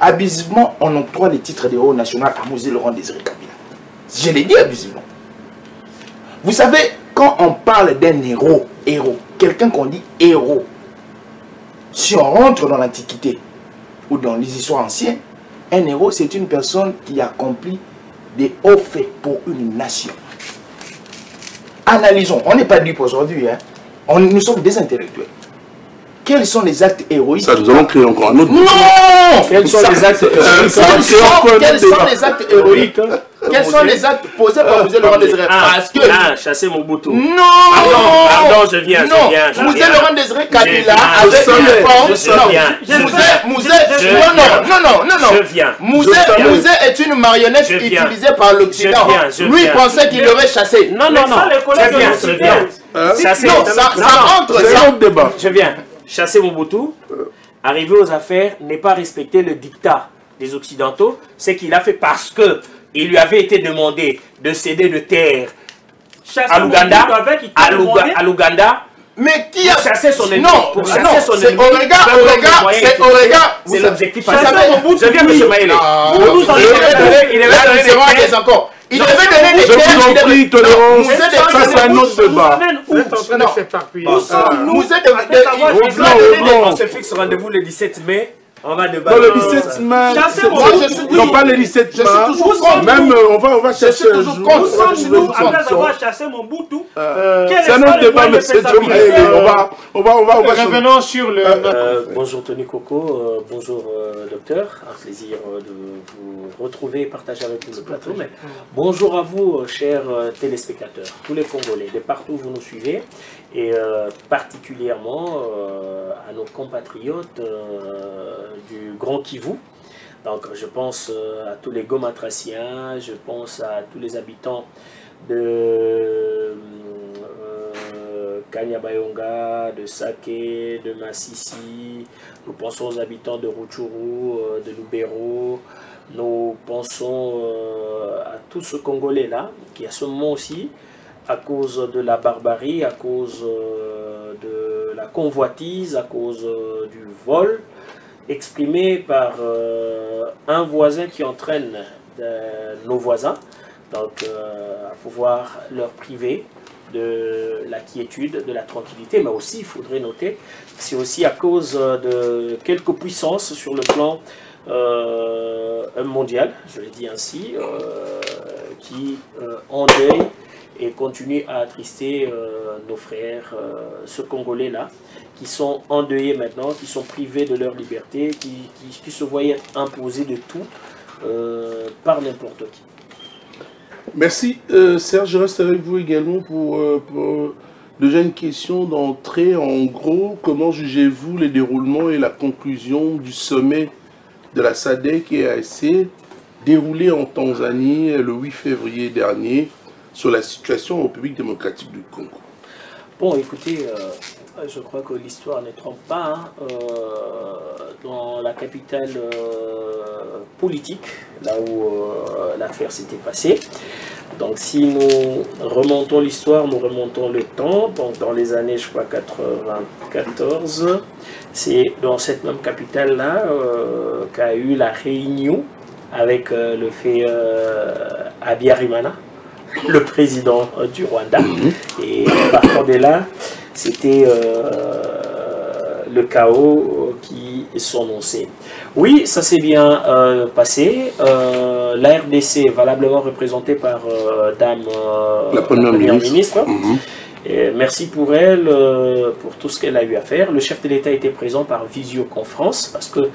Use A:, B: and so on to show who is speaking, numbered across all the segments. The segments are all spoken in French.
A: Abusivement, on octroie les titres d'héros national à Mosé Laurent Désiré Kabila. Je l'ai dit abusivement. Vous savez, quand on parle d'un héros, quelqu'un qu'on dit héros, si on rentre dans l'Antiquité ou dans les histoires anciennes, un héros, c'est une personne qui accomplit des hauts faits pour une nation. Analysons, on n'est pas dupes aujourd'hui, hein. Nous sommes des intellectuels. Quels sont les actes héroïques? Ça, nous allons créer encore un autre. Non! Quels sont les actes héroïques? Quels sont les actes héroïques? Quels sont les actes posés par Mosé Laurent Désiré? Parce que...
B: chasser Mobutu.
A: Non!
B: Pardon, je viens.
A: Mosé Laurent Désiré Kabila avec une force... Non.
B: Je viens.
A: Mosé est une marionnette utilisée par l'Occident. Lui pensait qu'il l'aurait chassé.
B: Non. Je viens.
A: Ça entre.
B: C'est un autre débat. Je viens. Chasser Mobutu, arriver aux affaires, n'est pas respecter le dictat des Occidentaux. C'est qu'il a fait parce que il lui avait été demandé de céder de terre à l'Ouganda.
A: Mais qui a
B: chassé son ennemi?
A: Non, c'est Orega.
B: C'est l'objectif.
A: Je viens, M. Maïlé. Il devait encore. Il devait donner des terres.
C: Je vous en prie, tolérance. Ça, c'est un autre débat.
B: On se fixe rendez-vous le 17 mai. On va débattre.
C: Non, le 17 mai. Non, pas le 17 mai. Même, on va chercher un jour.
D: Après avoir chassé mon Mobutu.
C: C'est un autre débat, M. Diomaye. On va
D: revenons sur le...
B: Bonjour Tony Coco, bonjour docteur. Un plaisir de vous retrouver et partager avec nous le plateau. Mais bonjour à vous, chers téléspectateurs, tous les Congolais, de partout où vous nous suivez. Et particulièrement à nos compatriotes du Grand Kivu. Donc je pense à tous les Gomatraciens, je pense à tous les habitants de Kanyabayonga, de Sake, de Massissi. Nous pensons aux habitants de Rutshuru, de Lubero. Nous pensons à tout ce Congolais-là, qui à ce moment aussi, à cause de la barbarie, à cause de la convoitise, à cause du vol, exprimé par un voisin qui entraîne nos voisins, donc à pouvoir leur priver de la quiétude, de la tranquillité, mais aussi, il faudrait noter, c'est aussi à cause de quelques puissances sur le plan mondial, je l'ai dit ainsi, qui endeuillent et continuent à attrister nos frères, ce Congolais-là, qui sont endeuillés maintenant, qui sont privés de leur liberté, qui se voyaient imposer de tout par n'importe qui.
C: Merci. Serge, je reste avec vous également pour déjà une question d'entrée. En gros, comment jugez-vous les déroulements et la conclusion du sommet de la SADC et AEC déroulé en Tanzanie le 8 février dernier sur la situation en République démocratique du Congo?
B: Bon, écoutez, je crois que l'histoire ne trompe pas. Hein. Dans la capitale politique, là où l'affaire s'était passée. Donc si nous remontons l'histoire, nous remontons le temps, donc dans les années, je crois, 94, c'est dans cette même capitale-là qu'a eu la réunion avec le fait Habyarimana, le président du Rwanda. Et partant de là, c'était le chaos qui s'annonçait. Oui, ça s'est bien passé. La RDC, valablement représentée par Dame
C: la Première ministre.
B: Et merci pour elle, pour tout ce qu'elle a eu à faire. Le chef de l'État était présent par visioconférence, parce que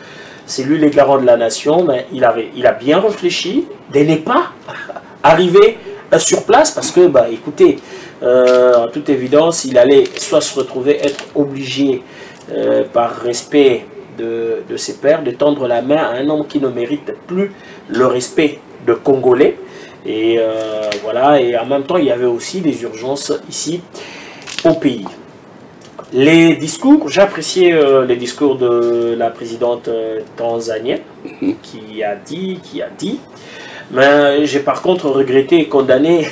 B: c'est lui le garant de la nation, mais il a bien réfléchi de ne pas arriver sur place, parce que, bah, écoutez, en toute évidence, il allait soit se retrouver être obligé, par respect de ses pairs, de tendre la main à un homme qui ne mérite plus le respect de Congolais. Et voilà, et en même temps, il y avait aussi des urgences ici au pays. Les discours, j'appréciais les discours de la présidente tanzanienne qui a dit, mais j'ai par contre regretté et condamné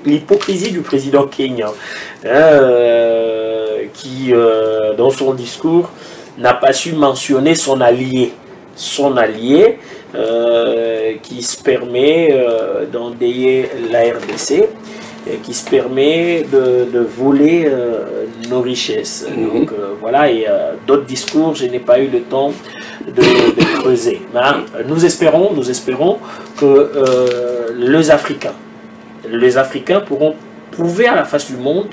B: l'hypocrisie du président kenyan, qui, dans son discours, n'a pas su mentionner son allié, son allié qui se permet d'endayer la RDC, qui se permet de voler nos richesses. Donc voilà, et d'autres discours, je n'ai pas eu le temps de creuser. Mais, nous espérons que les Africains pourront prouver à la face du monde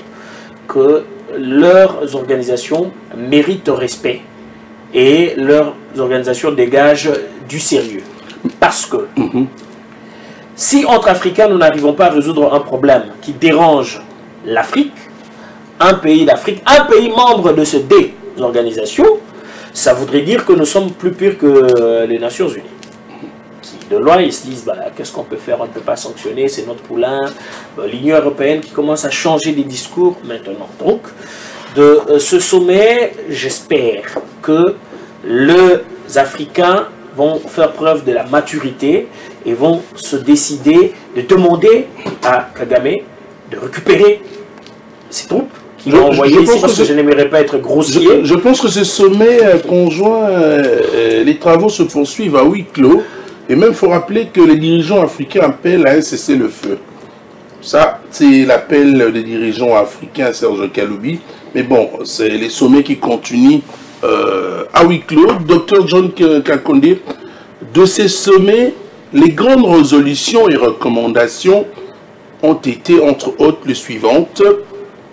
B: que leurs organisations méritent respect et leurs organisations dégagent du sérieux. Parce que si entre Africains nous n'arrivons pas à résoudre un problème qui dérange l'Afrique, un pays d'Afrique, un pays membre de ces deux organisations, ça voudrait dire que nous sommes plus purs que les Nations Unies. De loin, ils se disent, bah, qu'est-ce qu'on peut faire? On ne peut pas sanctionner, c'est notre poulain. L'Union européenne qui commence à changer des discours maintenant. Donc, de ce sommet, j'espère que les Africains vont faire preuve de la maturité et vont se décider de demander à Kagame de récupérer ses troupes qu'il a envoyées ici, parce que je n'aimerais pas être grossier.
C: Je pense que ce sommet conjoint, les travaux se poursuivent à huis clos. Et même, il faut rappeler que les dirigeants africains appellent à un cessez-le-feu. Ça, c'est l'appel des dirigeants africains, Serge Kaloubi. Mais bon, c'est les sommets qui continuent à huis clos. Dr John Kakonde, de ces sommets, les grandes résolutions et recommandations ont été, entre autres, les suivantes.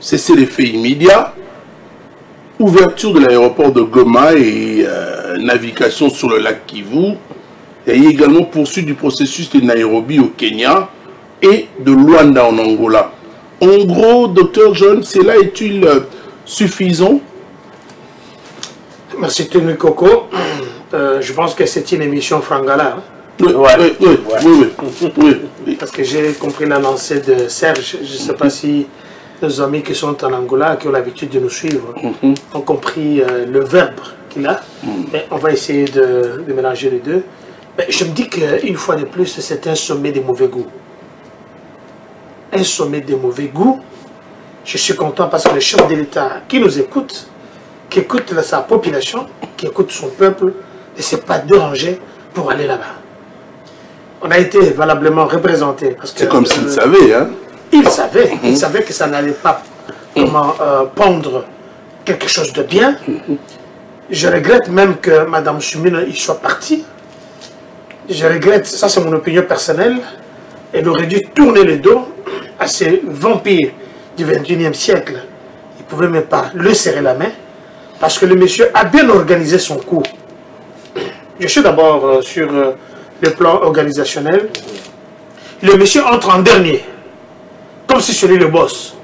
C: Cesser les faits immédiats, ouverture de l'aéroport de Goma et navigation sur le lac Kivu, et également poursuite du processus de Nairobi au Kenya et de Luanda en Angola. En gros, Dr John, cela est-il suffisant?
D: Merci Tony Coco. Je pense que c'est une émission Frangala. Hein?
C: Oui.
D: Parce que j'ai compris la lancée de Serge. Je ne sais pas si nos amis qui sont en Angola, qui ont l'habitude de nous suivre, ont compris le verbe qu'il a. Mais on va essayer de mélanger les deux. Mais je me dis qu'une fois de plus, c'est un sommet de mauvais goût. Un sommet de mauvais goût. Je suis content parce que le chef de l'État qui nous écoute, qui écoute sa population, qui écoute son peuple, ne s'est pas dérangé pour aller là-bas. On a été valablement représenté.
C: C'est comme s'il savait, hein?
D: Il savait que ça n'allait pas pondre quelque chose de bien. Je regrette même que Mme Soumina y soit partie. Je regrette, ça c'est mon opinion personnelle, elle aurait dû tourner le dos à ces vampires du 21e siècle. Il ne pouvait même pas le serrer la main, parce que le monsieur a bien organisé son coup. Je suis d'abord sur le plan organisationnel. Le monsieur entre en dernier, comme si c'était le boss.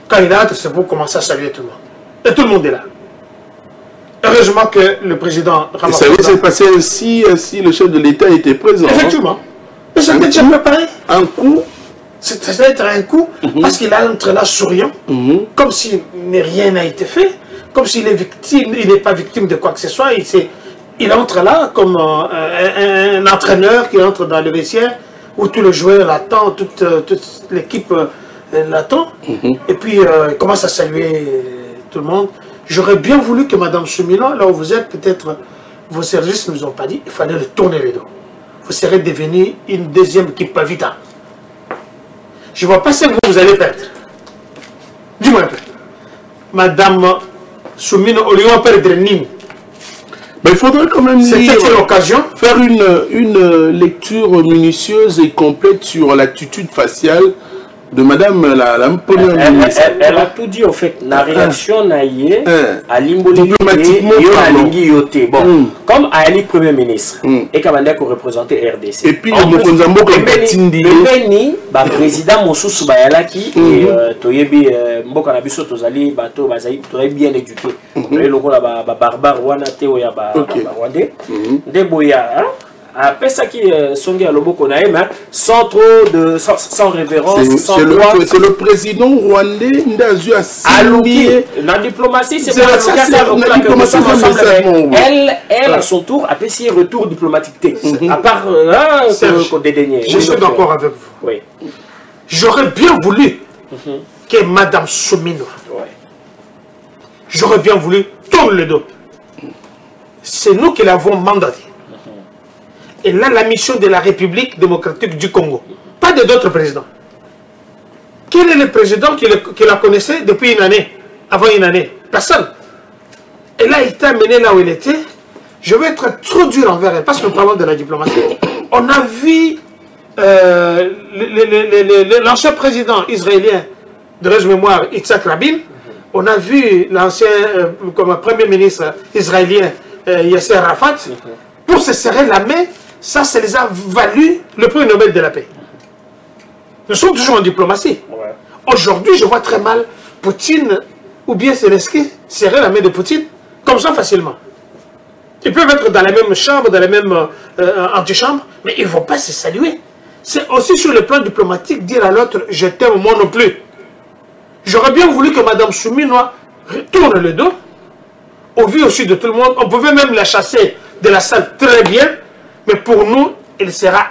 D: Quand il entre, c'est pour commencer à saluer tout le monde. Et tout le monde est là. Heureusement que le président
C: Ramaphosa... Ça s'est passé ainsi si le chef de l'État était présent.
D: Effectivement. Mais c'était déjà préparé.
C: Un coup.
D: Ça doit être un coup, parce qu'il entre là souriant, comme si rien n'a été fait, comme s'il est victime, il n'est pas victime de quoi que ce soit. Il entre là comme un entraîneur qui entre dans le vestiaire, où tous les joueurs l'attendent, toute l'équipe l'attend, et puis il commence à saluer tout le monde. J'aurais bien voulu que Mme Soumina, là où vous êtes, peut-être vos services ne nous ont pas dit, il fallait le tourner les dos. Vous serez devenu une deuxième équipe Vita. Je ne vois pas ce que vous allez perdre. Dis-moi un peu. Mme Soumina, au lieu de perdre Nîmes,
C: mais il faudrait quand même
D: faire
C: une lecture minutieuse et complète sur l'attitude faciale de Madame la première ministre.
B: Elle a tout dit, en fait. La réaction naïe à
C: diplomatiquement
B: bon, comme Ali Premier ministre et Kabanda qui représentait RDC.
C: Et puis le Mokonzambo comme Katindi.
B: Le président Moussous Bayalaki et Toyebi Mboka Nabiso Tozali Bato Bazaï Toyebi bien éduqué. Le logo là barbare wana teo ya Rwandais. Deboya après ça qui songi à loboko naïma sans trop de sans révérence, sans droit.
C: C'est le président rwandais Ndazu a signé.
B: La diplomatie, c'est pas elle à son tour a essayé retour diplomatique. À part qu'on dédaignait.
D: Je suis d'accord avec vous.
B: Oui.
D: J'aurais bien voulu que Mme Soumina, j'aurais bien voulu tourner le dos. C'est nous qui l'avons mandaté. est là la mission de la République démocratique du Congo. Pas d'autres présidents. Quel est le président qui la connaissait depuis une année, avant une année? Personne. Elle a été amenée là où elle était. Je vais être trop dur envers elle, parce que nous parlons de la diplomatie. On a vu l'ancien président israélien de la mémoire, Yitzhak Rabin. On a vu l'ancien comme premier ministre israélien, Yasser Arafat. Pour se serrer la main, ça les a valu le prix Nobel de la paix. Nous sommes toujours en diplomatie. Ouais. Aujourd'hui, je vois très mal Poutine ou bien Zelensky serrer la main de Poutine comme ça facilement. Ils peuvent être dans la même chambre, dans la même antichambre, mais ils ne vont pas se saluer. C'est aussi sur le plan diplomatique dire à l'autre « je t'aime moi non plus ». J'aurais bien voulu que Mme Souminois tourne le dos, au vu aussi de tout le monde. On pouvait même la chasser de la salle très bien, mais pour nous, elle sera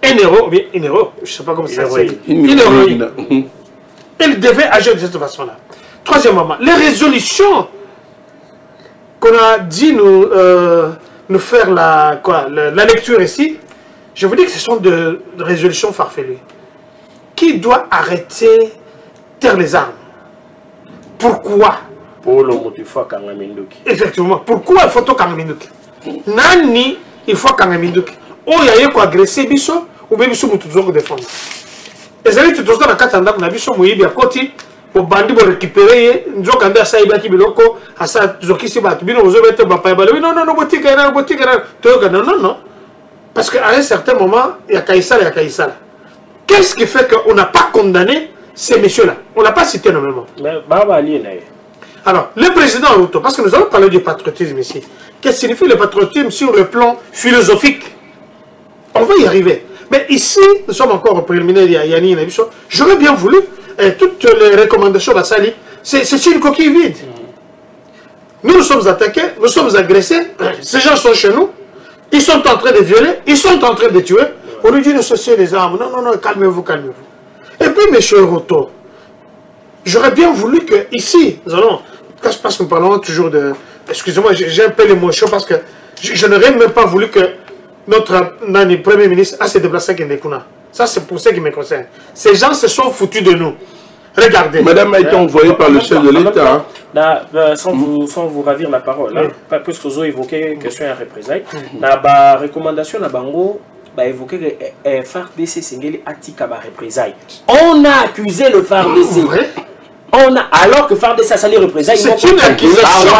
D: un héros, ou bien une héros, je ne sais pas comment ça s'appelle. Une héroïne. Elle devait agir de cette façon-là. Troisièmement, les résolutions qu'on a dit nous faire la lecture ici, je vous dis que ce sont de résolutions farfelues. Qui doit arrêter taire les armes? Pourquoi?
B: Pour le motif Kangaminduki.
D: Effectivement. Pourquoi il faut Kangaminduki? Nani il faut Kangaminduki? Oh, il y a quoi agresser biso ou bien biso mutuzo défendre. Les amis, tu dois dans la katanda na biso muibi à côté. Au bandi pour récupérer, nous avons quand ça qui biloko, à ça zoki si bat, bino vous avez pas non boutique non, parce qu'à un certain moment il y a Kaïsal. Qu'est-ce qui fait qu'on n'a pas condamné ces messieurs-là? On l'a pas cité normalement. Alors le président Ruto, parce que nous allons parler du patriotisme ici. Qu'est-ce que signifie le patriotisme sur le plan philosophique? On va y arriver. Mais ici, nous sommes encore au préliminaire, Yanni et Nabiso. J'aurais bien voulu. Et toutes les recommandations d'Assali, c'est une coquille vide. Nous sommes attaqués, nous sommes agressés, ces gens sont chez nous, ils sont en train de violer, ils sont en train de tuer. On nous dit de cesser les armes. Non, calmez-vous. Et puis, M. Ruto, j'aurais bien voulu que ici, nous allons, parce que nous parlons toujours de... Excusez-moi, j'ai un peu l'émotion parce que je n'aurais même pas voulu que notre Premier ministre a se déplacé à Kendekuna. Ça, c'est pour ça qui me concerne. Ces gens se sont foutus de nous. Regardez.
C: Madame a été envoyée par le chef de l'État.
B: Sans vous ravir la parole, puisque vous avez évoqué la question de représailles, la recommandation de Bango a évoqué que FARDC Singeli Atika la représailles. On a accusé le FARDC. Alors que FARDC a les représailles,
D: c'est une accusation.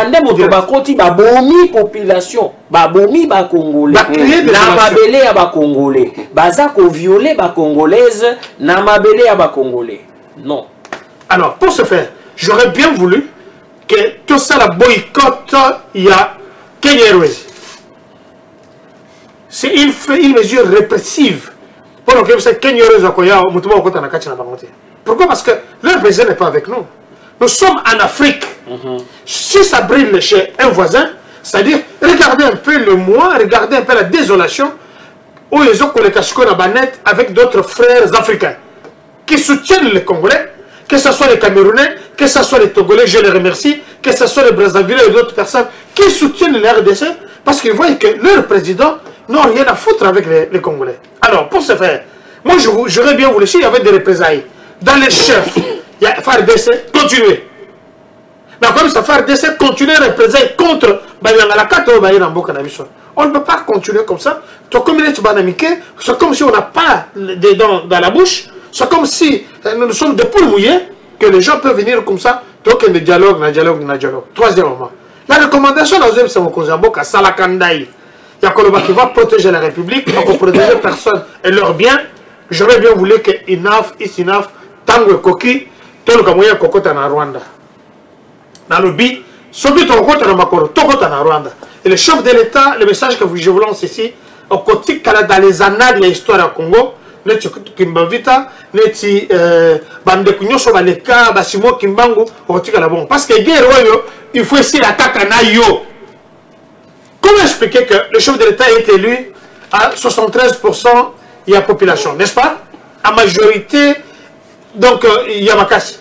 B: Babomi population, babomi ba congolais, na mabele ya ba congolais, bazako violer ba congolaise, na mabele ya ba congolais. Non.
D: Alors pour ce faire, j'aurais bien voulu que tout ça la boycotte, il y a Kenya Airways. C'est une mesure répressive. Pour que c'est Kenya Airways Pourquoi? Parce que le président n'est pas avec nous. Nous sommes en Afrique. Si ça brille chez un voisin, c'est-à-dire, regardez un peu le moi, regardez un peu la désolation où ils ont collé la banette avec d'autres frères africains qui soutiennent les Congolais, que ce soit les Camerounais, que ce soit les Togolais, je les remercie, que ce soit les Brazzavillais et d'autres personnes qui soutiennent les RDC parce qu'ils voient que leurs présidents n'ont rien à foutre avec les Congolais. Alors, pour ce faire, moi j'aurais bien voulu, s'il y avait des représailles, dans les chefs, il y a FARDC, continuez. Mais comme ça, FARDC, continuez à représailles contre on ne peut pas continuer comme ça. C'est comme si on n'a pas des dents dans la bouche. C'est comme si nous sommes des poules mouillées, que les gens peuvent venir comme ça. Donc, il y a dialogue. Troisièmement, la recommandation dans le Kozamboka, Salakandai, il y a qui va protéger la République, il va protéger personne et leurs biens. J'aurais bien voulu que INAF, ISINAF, Tango Koki, tout le Kamoya Kokota na Rwanda. Dans le but, celui Kokota na Makoro, Tokota na Rwanda. Et le chef de l'État, le message que je vous lance ici, au côté dans les annales de l'histoire du Congo, neti Kimbavita, neti bande kunyo so baleka basimo Kimbangu, au tika la bon. Parce que guerre il faut essayer l'attaque na yo. Comment expliquer que le chef de l'État est élu à 73% il y a population, n'est-ce pas? À majorité, donc il y a Makassi.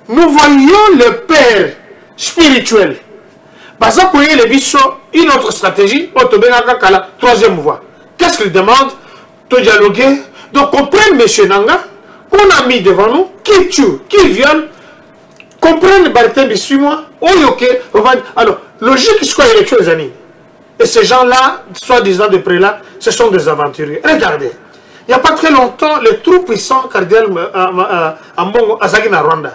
D: Nous voyons le père spirituel. Parce que les bichons, une autre stratégie, la troisième voie. Qu'est-ce qu'il demande? De dialoguer. Donc comprendre M. Nanga, qu'on a mis devant nous, qui tue, qui viole, comprendre Barthélemy suis-moi, alors, logique, c'est quoi l'élection des années? Et ces gens-là, soi-disant de prélats, ce sont des aventuriers. Regardez, il n'y a pas très longtemps, le tout puissant cardinal Ambongo Azagina Rwanda,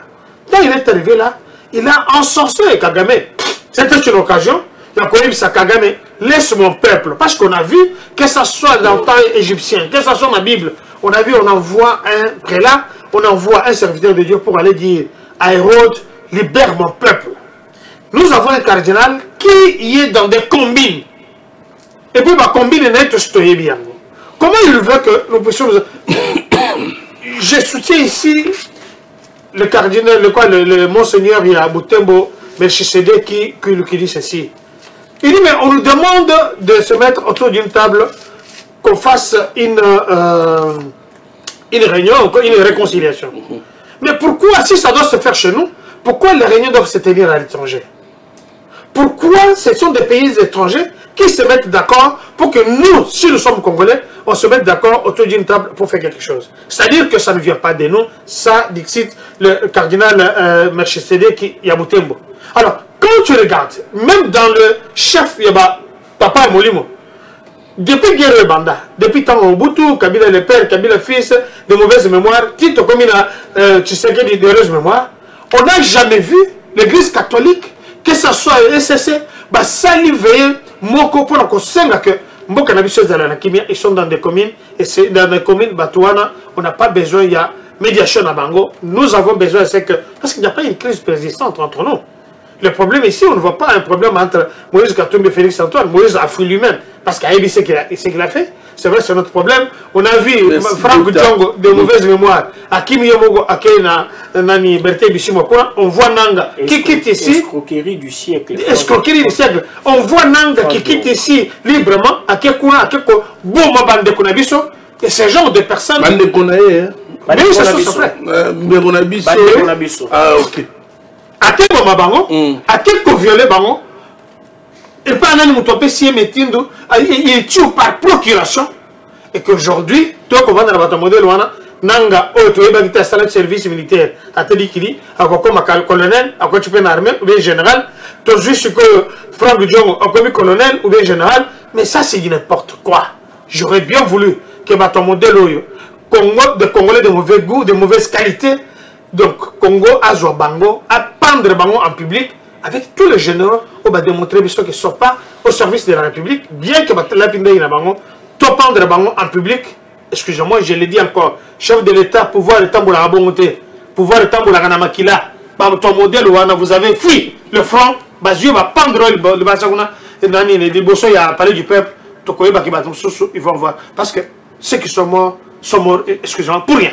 D: quand il est arrivé là, il a encensé Kagame. C'était une occasion. Il a connu sa Kagame, laisse mon peuple. Parce qu'on a vu, que ce soit dans le temps égyptien, que ce soit dans la Bible, on a vu, on envoie un prélat, on envoie un serviteur de Dieu pour aller dire à Hérode, libère mon peuple. Nous avons un cardinal qui est dans des combines. Et puis, ma combine est stoyée bien. Comment il veut que nous puissions... Je soutiens ici le cardinal, le monseigneur Butembo Melchisedek qui dit ceci. Il dit, mais on nous demande de se mettre autour d'une table, qu'on fasse une réunion, une réconciliation. Mais pourquoi, si ça doit se faire chez nous, pourquoi les réunions doivent se tenir à l'étranger? Pourquoi ce sont des pays étrangers qui se mettent d'accord pour que nous, si nous sommes Congolais, on se mette d'accord autour d'une table pour faire quelque chose? C'est-à-dire que ça ne vient pas de nous, ça dicte le cardinal Melchisedek Yabutembo. Alors, quand tu regardes, même dans le chef Papa Molimo, depuis Guerre Banda, depuis tant Mobutu, Kabila le père, Kabila le fils, de mauvaise mémoire, Tito comme il a Tshisekedi de heureuse mémoire, on n'a jamais vu l'église catholique, que ce soit le SCC, saliver Moko pour qu'on sème que Mboka Nabiso Zalanakimia, ils sont dans des communes, et c'est dans des communes, Batouana, on n'a pas besoin, il y a médiation à Bango, nous avons besoin, c'est que, parce qu'il n'y a pas une crise persistante entre nous. Le problème ici, on ne voit pas un problème entre Moïse Katumbi et Félix Antoine. Moïse a fui lui-même, parce qu'il a dit ce qu'il a fait. C'est vrai, c'est notre problème. On a vu Franck Djongo, de mauvaise mémoire, Hakim Yomogo, Akena, Nani, Berthe Bishimokwa. On voit Nanga qui quitte ici.
B: Escroquerie du siècle.
D: Escroquerie du siècle. On voit Nanga qui quitte ici librement, Akekuna, Akeko, Bouma Bande Kunabiso. Et ce genre de personnes.
C: Bande Kunaye, hein?
D: Bande
C: Kunabiso. Ah, ok.
D: Akeko Mabango, Akeko violé Bango. Et pas un mutopé si metindo, il tue par procuration. Et qu'aujourd'hui, toi qu'on va dans la bataille modèle, Nanga, tu es un salaire de service militaire, à te dire qu'il dit, à quoi comme colonel, à quoi tu peux une armée, ou bien général, tu juste que Franck Djongo, à quoi colonel, ou bien général, mais ça c'est n'importe quoi. J'aurais bien voulu que bataille modèle, Congo, des Congolais de mauvais goût, de mauvaise qualité, donc Congo, Azwa Bango, à pendre Bango en public, avec tous les généraux, on va démontrer qu'ils ne sont pas au service de la République, bien que la Pindé Bango, topendre Bango en public, excusez-moi, je l'ai dit encore, chef de l'État, pouvoir le tambour à Bongoté, pouvoir le tambour à Ganamakila, par ton modèle, vous avez fui le front, Bazio va pendre le Bazaguna, et Nani, les Bosso, il y a parlé du peuple, Tokoye Bakibatum Soussou, ils vont voir. Parce que ceux qui sont morts, excusez-moi, pour rien.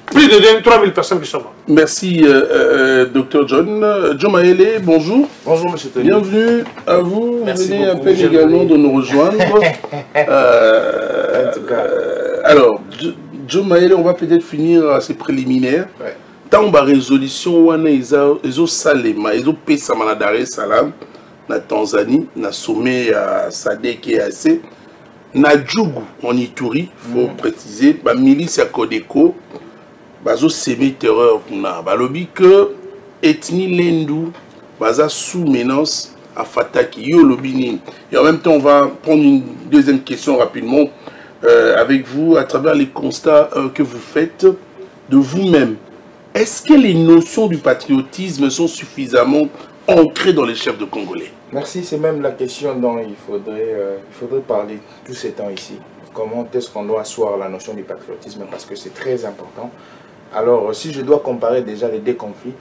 D: Plus de 3000 personnes qui sont mortes.
C: Merci, Dr John. John Maele, bonjour.
A: Bonjour, monsieur Tony.
C: Bienvenue à vous.
A: Merci
C: Venez
A: beaucoup.
C: un peu également de nous rejoindre.
A: En tout cas.
C: Alors, John Maele, on va peut-être finir à ces préliminaires.
A: Ouais.
C: Tant que résolution, on a les Salema, les Pesama na Dar es Salaam, na Tanzanie, na sommet à Sadek et AC, na Djougou en Ituri, il faut préciser, la milice à Kodeko. Bazo semi terreur kuna balobi que ethnie lendu baza sous menace à Fataki yo lobini. Et en même temps on va prendre une deuxième question rapidement avec vous à travers les constats que vous faites de vous-même. Est-ce que les notions du patriotisme sont suffisamment ancrées dans les chefs de Congolais?
A: Merci, c'est même la question dont il faudrait parler tout ce temps ici. Comment est-ce qu'on doit asseoir la notion du patriotisme, parce que c'est très important. Alors, si je dois comparer déjà les deux conflits,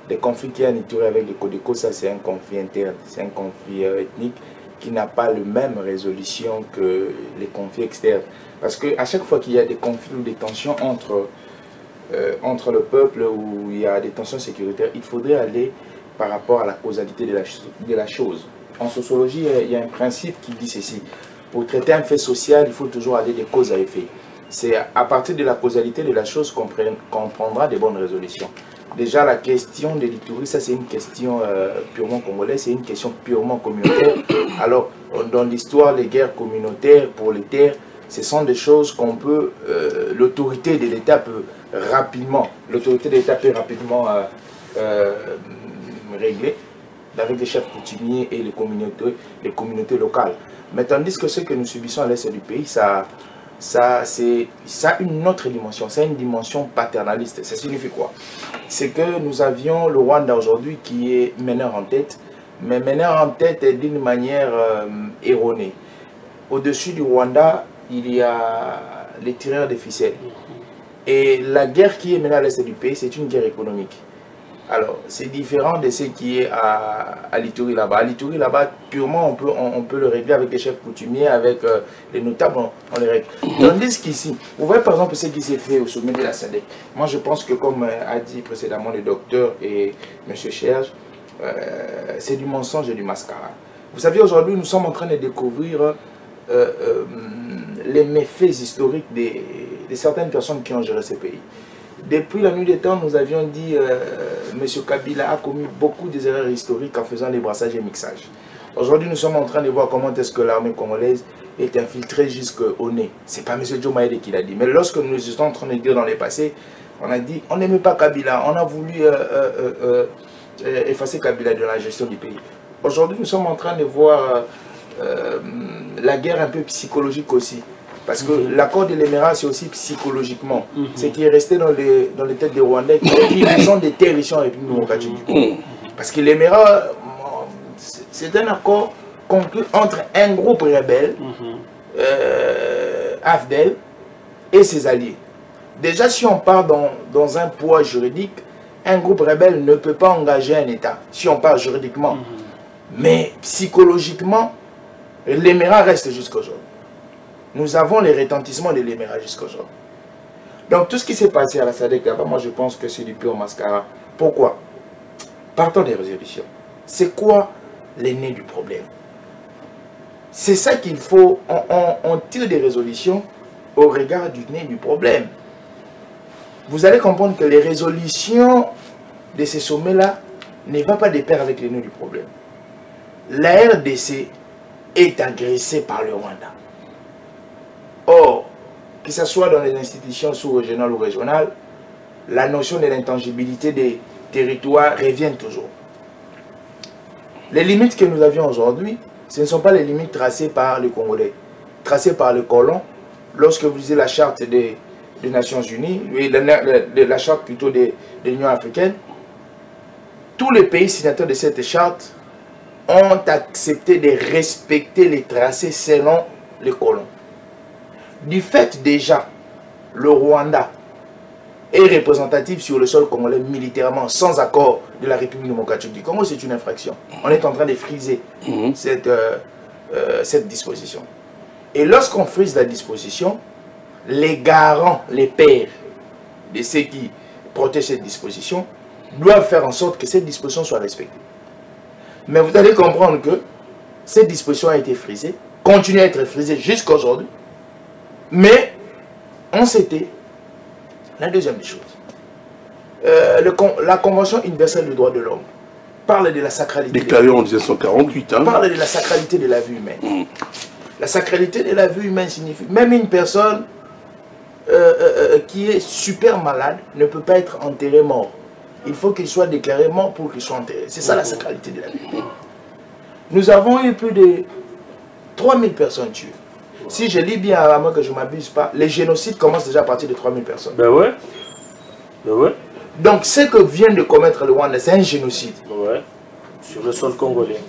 A: les conflits qui ont Ituri avec les Codeco, ça c'est un conflit interne, c'est un conflit ethnique qui n'a pas la même résolution que les conflits externes. Parce qu'à chaque fois qu'il y a des conflits ou des tensions entre le peuple, où il y a des tensions sécuritaires, il faudrait aller par rapport à la causalité de la chose. En sociologie, il y a un principe qui dit ceci. Pour traiter un fait social, il faut toujours aller de cause à effet. C'est à partir de la causalité de la chose qu'on prendra des bonnes résolutions. Déjà, la question de l'Ituri, ça c'est une question purement congolaise, c'est une question purement communautaire. Alors, dans l'histoire, les guerres communautaires pour les terres, Ce sont des choses qu'on peut, l'autorité de l'État peut rapidement, régler, avec les chefs coutumiers et les communautés locales. Mais tandis que ce que nous subissons à l'est du pays, ça a une autre dimension, c'est une dimension paternaliste. Ça signifie quoi? C'est que nous avions le Rwanda aujourd'hui qui est meneur en tête, mais meneur en tête d'une manière erronée. Au-dessus du Rwanda, il y a les tireurs de ficelles. Et la guerre qui est menée à l'est du pays, c'est une guerre économique. Alors, c'est différent de ce qui est à l'Ituri là-bas. À l'Ituri là-bas, purement, on peut le régler avec les chefs coutumiers, avec les notables, on les règle. Tandis qu'ici, vous voyez par exemple ce qui s'est fait au sommet de la SADC. Moi, je pense que comme a dit précédemment le docteur et M. Cherge, c'est du mensonge et du mascara. Vous savez, aujourd'hui, nous sommes en train de découvrir les méfaits historiques de certaines personnes qui ont géré ce pays. Depuis la nuit des temps, nous avions dit M. Kabila a commis beaucoup d'erreurs historiques en faisant des brassages et mixages. Aujourd'hui, nous sommes en train de voir comment est-ce que l'armée congolaise est infiltrée jusqu'au nez. Ce n'est pas M. Joe Maïde qui l'a dit. Mais lorsque nous étions en train de dire dans le passé, on a dit on n'aimait pas Kabila, on a voulu effacer Kabila de la gestion du pays. Aujourd'hui, nous sommes en train de voir la guerre un peu psychologique aussi. Parce que l'accord de l'Émirat, c'est aussi psychologiquement. Ce qui est resté dans les têtes des Rwandais, qui ont des terres ici en République démocratique du Congo. Parce que l'Émirat, c'est un accord conclu entre un groupe rebelle, AFDEL, et ses alliés. Déjà, si on part dans un poids juridique, un groupe rebelle ne peut pas engager un État, si on part juridiquement. Mais psychologiquement, l'Émirat reste jusqu'à aujourd'hui. Nous avons les retentissements de l'Émirat jusqu'à aujourd'hui. Donc tout ce qui s'est passé à la SADC là-bas, moi je pense que c'est du pur mascara. Pourquoi? Partons des résolutions. C'est quoi les nez du problème? C'est ça qu'il faut, on tire des résolutions au regard du nez du problème. Vous allez comprendre que les résolutions de ces sommets-là ne vont pas de pair avec les nez du problème. La RDC est agressée par le Rwanda. Or, que ce soit dans les institutions sous-régionales ou régionales, la notion de l'intangibilité des territoires revient toujours. Les limites que nous avions aujourd'hui, ce ne sont pas les limites tracées par les Congolais, tracées par les colons. Lorsque vous lisez la charte des Nations Unies, la charte plutôt de l'Union africaine, tous les pays signataires de cette charte ont accepté de respecter les tracés selon les colons. Du fait déjà, le Rwanda est représentatif sur le sol congolais militairement sans accord de la République démocratique du Congo, c'est une infraction. On est en train de friser cette disposition. Et lorsqu'on frise la disposition, les garants, les pères de ceux qui protègent cette disposition doivent faire en sorte que cette disposition soit respectée. Mais vous allez comprendre que cette disposition a été frisée, continue à être frisée jusqu'à aujourd'hui. Mais on s'était, la deuxième des choses, la Convention universelle des droits de l'homme parle de la sacralité.
C: Déclarée en 1948. Hein.
A: Parle de la sacralité de la vie humaine. La sacralité de la vie humaine signifie, même une personne qui est super malade ne peut pas être enterré mort. Il faut qu'il soit déclaré mort pour qu'il soit enterré. C'est ça la sacralité de la vie humaine. Nous avons eu plus de 3000 personnes tuées. Si je lis bien à moi que je ne m'abuse pas, les génocides commencent déjà à partir de 3000 personnes.
B: Ben ouais. Ben ouais.
A: Donc ce que vient de commettre le Rwanda, c'est un génocide.
B: Ouais. Sur le sol congolais.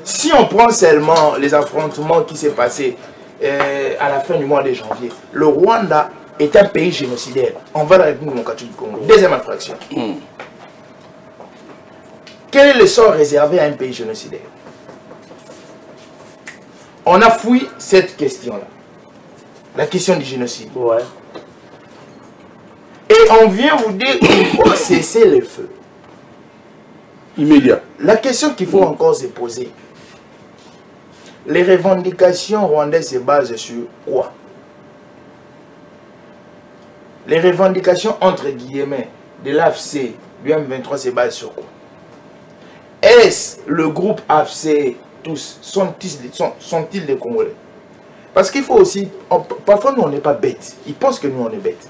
A: Si on prend seulement les affrontements qui s'est passé à la fin du mois de janvier, le Rwanda est un pays génocidaire. On va dans la République démocratique du Congo. Deuxième infraction. Quel est le sort réservé à un pays génocidaire? On a fouillé cette question-là. La question du génocide.
B: Ouais.
A: Et on vient vous dire qu'il faut cesser le feu.
C: Immédiat.
A: La question qu'il faut encore se poser, les revendications rwandaises se basent sur quoi? Les revendications entre guillemets de l'AFC, du M23 se basent sur quoi? Est-ce le groupe AFC, tous, sont-ils des Congolais? Parce qu'il faut aussi... parfois, nous, on n'est pas bêtes. Ils pensent que nous, on est bêtes.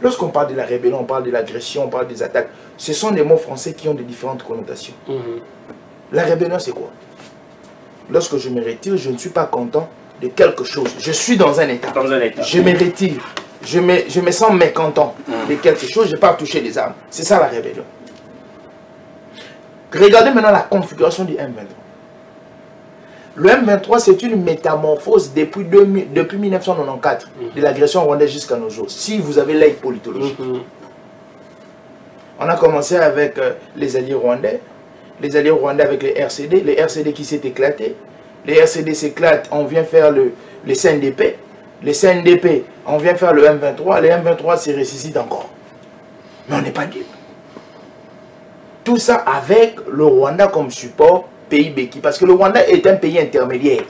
A: Lorsqu'on parle de la rébellion, on parle de l'agression, on parle des attaques, ce sont des mots français qui ont de différentes connotations. La rébellion, c'est quoi? Lorsque je me retire, je ne suis pas content de quelque chose. Je suis dans un état. Je me retire. Je me sens mécontent de quelque chose. Je pars toucher des armes. C'est ça la rébellion. Regardez maintenant la configuration du M23. Le M23, c'est une métamorphose depuis 1994, de l'agression rwandaise jusqu'à nos jours. Si vous avez l'œil politologique. On a commencé avec les alliés rwandais. Les alliés rwandais avec les RCD qui s'est éclaté. Les RCD s'éclatent, on vient faire le CNDP. Les CNDP, on vient faire le M23. Les M23 se ressuscitent encore. Mais on n'est pas libre. Tout ça avec le Rwanda comme support, pays béquille. Parce que le Rwanda est un pays intermédiaire.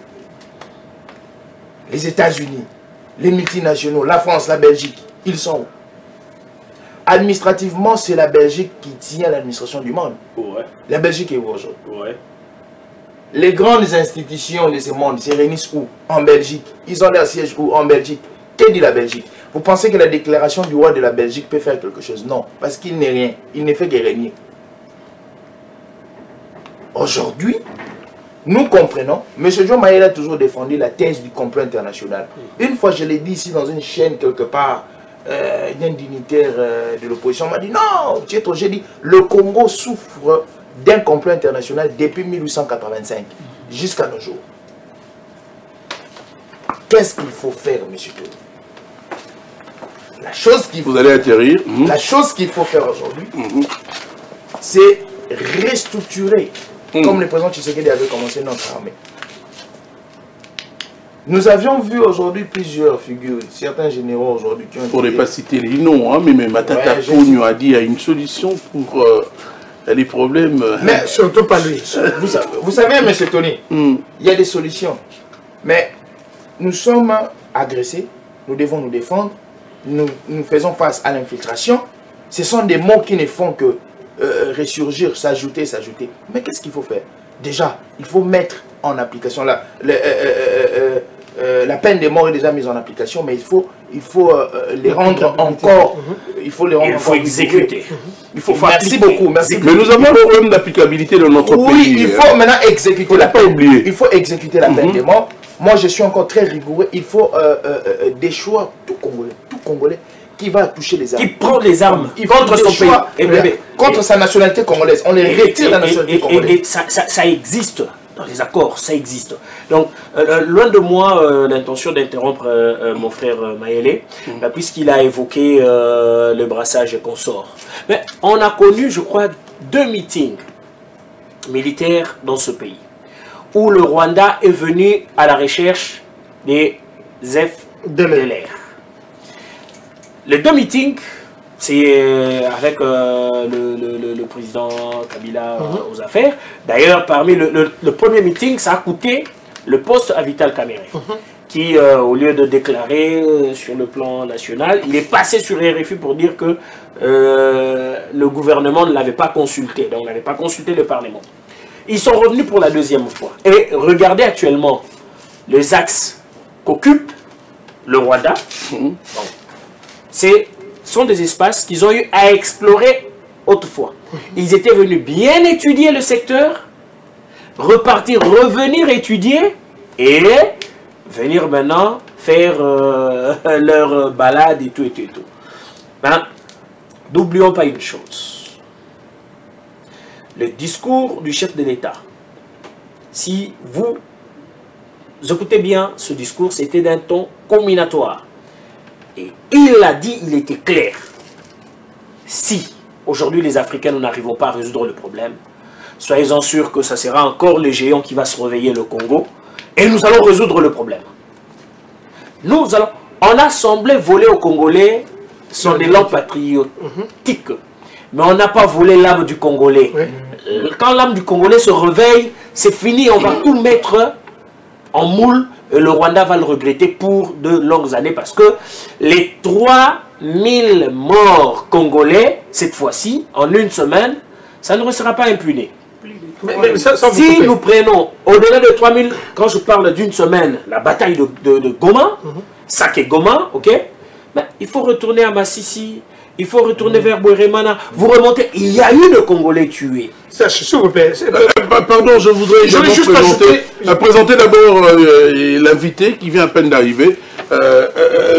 A: Les États-Unis, les multinationaux, la France, la Belgique, ils sont où? Administrativement, c'est la Belgique qui tient l'administration du monde.
B: Ouais.
A: La Belgique est où aujourd'hui?
B: Ouais.
A: Les grandes institutions de ce monde se réunissent où? En Belgique. Ils ont leur siège où? En Belgique. Que dit la Belgique? Vous pensez que la déclaration du roi de la Belgique peut faire quelque chose? Non, parce qu'il n'est rien. Il ne fait que régner. Aujourd'hui, nous comprenons, M. John Mayel a toujours défendu la thèse du complot international. Une fois, je l'ai dit ici dans une chaîne quelque part, un dignitaire de l'opposition m'a dit non, j'ai dit le Congo souffre d'un complot international depuis 1885 jusqu'à nos jours. Qu'est-ce qu'il faut faire, M. Tony? La chose qu'il faut,
C: vous allez atterrir.
A: La chose qu'il faut faire aujourd'hui, c'est restructurer, comme le président Tshisekedi avait commencé notre armée. Nous avions vu aujourd'hui plusieurs figures, certains généraux aujourd'hui qui ont...
C: Je ne pourrais pas citer les noms, hein, mais Matata Ponyo a dit qu'il y a une solution pour les problèmes.
A: Mais surtout pas lui. Vous savez, M. Tony, il y a des solutions. Mais nous sommes agressés, nous devons nous défendre, nous faisons face à l'infiltration. Ce sont des mots qui ne font que ressurgir, s'ajouter. Mais qu'est-ce qu'il faut faire? Déjà, il faut mettre en application la peine de mort est déjà mise en application, mais il faut les rendre encore. Il faut les rendre
B: il faut exécuter.
A: Il faut merci beaucoup. Merci.
C: Mais nous avons un problème d'applicabilité dans notre pays.
A: Oui, il faut maintenant exécuter la peine.
C: oublié.
A: Il faut exécuter la peine de mort. Moi, je suis encore très rigoureux. Il faut des choix tout Congolais qui va toucher les armes.
B: Qui prend les armes contre son pays.
A: Contre sa nationalité congolaise. On les retire de la nationalité congolaise.
B: Et ça existe. Dans les accords, ça existe. Donc, loin de moi l'intention d'interrompre mon frère Mayele, puisqu'il a évoqué le brassage et consorts. Mais on a connu, je crois, 2 meetings militaires dans ce pays, où le Rwanda est venu à la recherche des FDLR. Les 2 meetings, c'est avec le président Kabila aux affaires. D'ailleurs, parmi le premier meeting, ça a coûté le poste à Vital Kamerhe, qui, au lieu de déclarer sur le plan national, il est passé sur RFI pour dire que le gouvernement ne l'avait pas consulté, donc n'avait pas consulté le Parlement. Ils sont revenus pour la 2e fois. Et regardez actuellement les axes qu'occupe le Rwanda. Sont des espaces qu'ils ont eu à explorer autrefois. Ils étaient venus bien étudier le secteur, repartir, revenir étudier et venir maintenant faire leur balade et tout. Maintenant, n'oublions pas une chose. Le discours du chef de l'État, si vous écoutez bien ce discours, c'était d'un ton combinatoire. Et il l'a dit, il était clair. Si aujourd'hui les Africains nous n'arrivons pas à résoudre le problème, soyez-en sûrs que ça sera encore le géant qui va se réveiller, le Congo, et nous allons résoudre le problème. On a semblé voler aux Congolais son élan patriotique, mais on n'a pas volé l'âme du Congolais. Quand l'âme du Congolais se réveille, c'est fini, on va tout mettre en moule. Et le Rwanda va le regretter pour de longues années parce que les 3000 morts congolais, cette fois-ci, en une semaine, ça ne restera pas impuné. Si nous prenons au-delà de 3000, quand je parle d'une semaine, la bataille de Goma, Sake Goma, ok, ben, il faut retourner à Massissi, il faut retourner vers Bouéremana, vous remontez, il y a eu de Congolais tués.
D: S'il vous plaît.
C: Pardon, je voudrais juste présenter d'abord l'invité qui vient à peine d'arriver,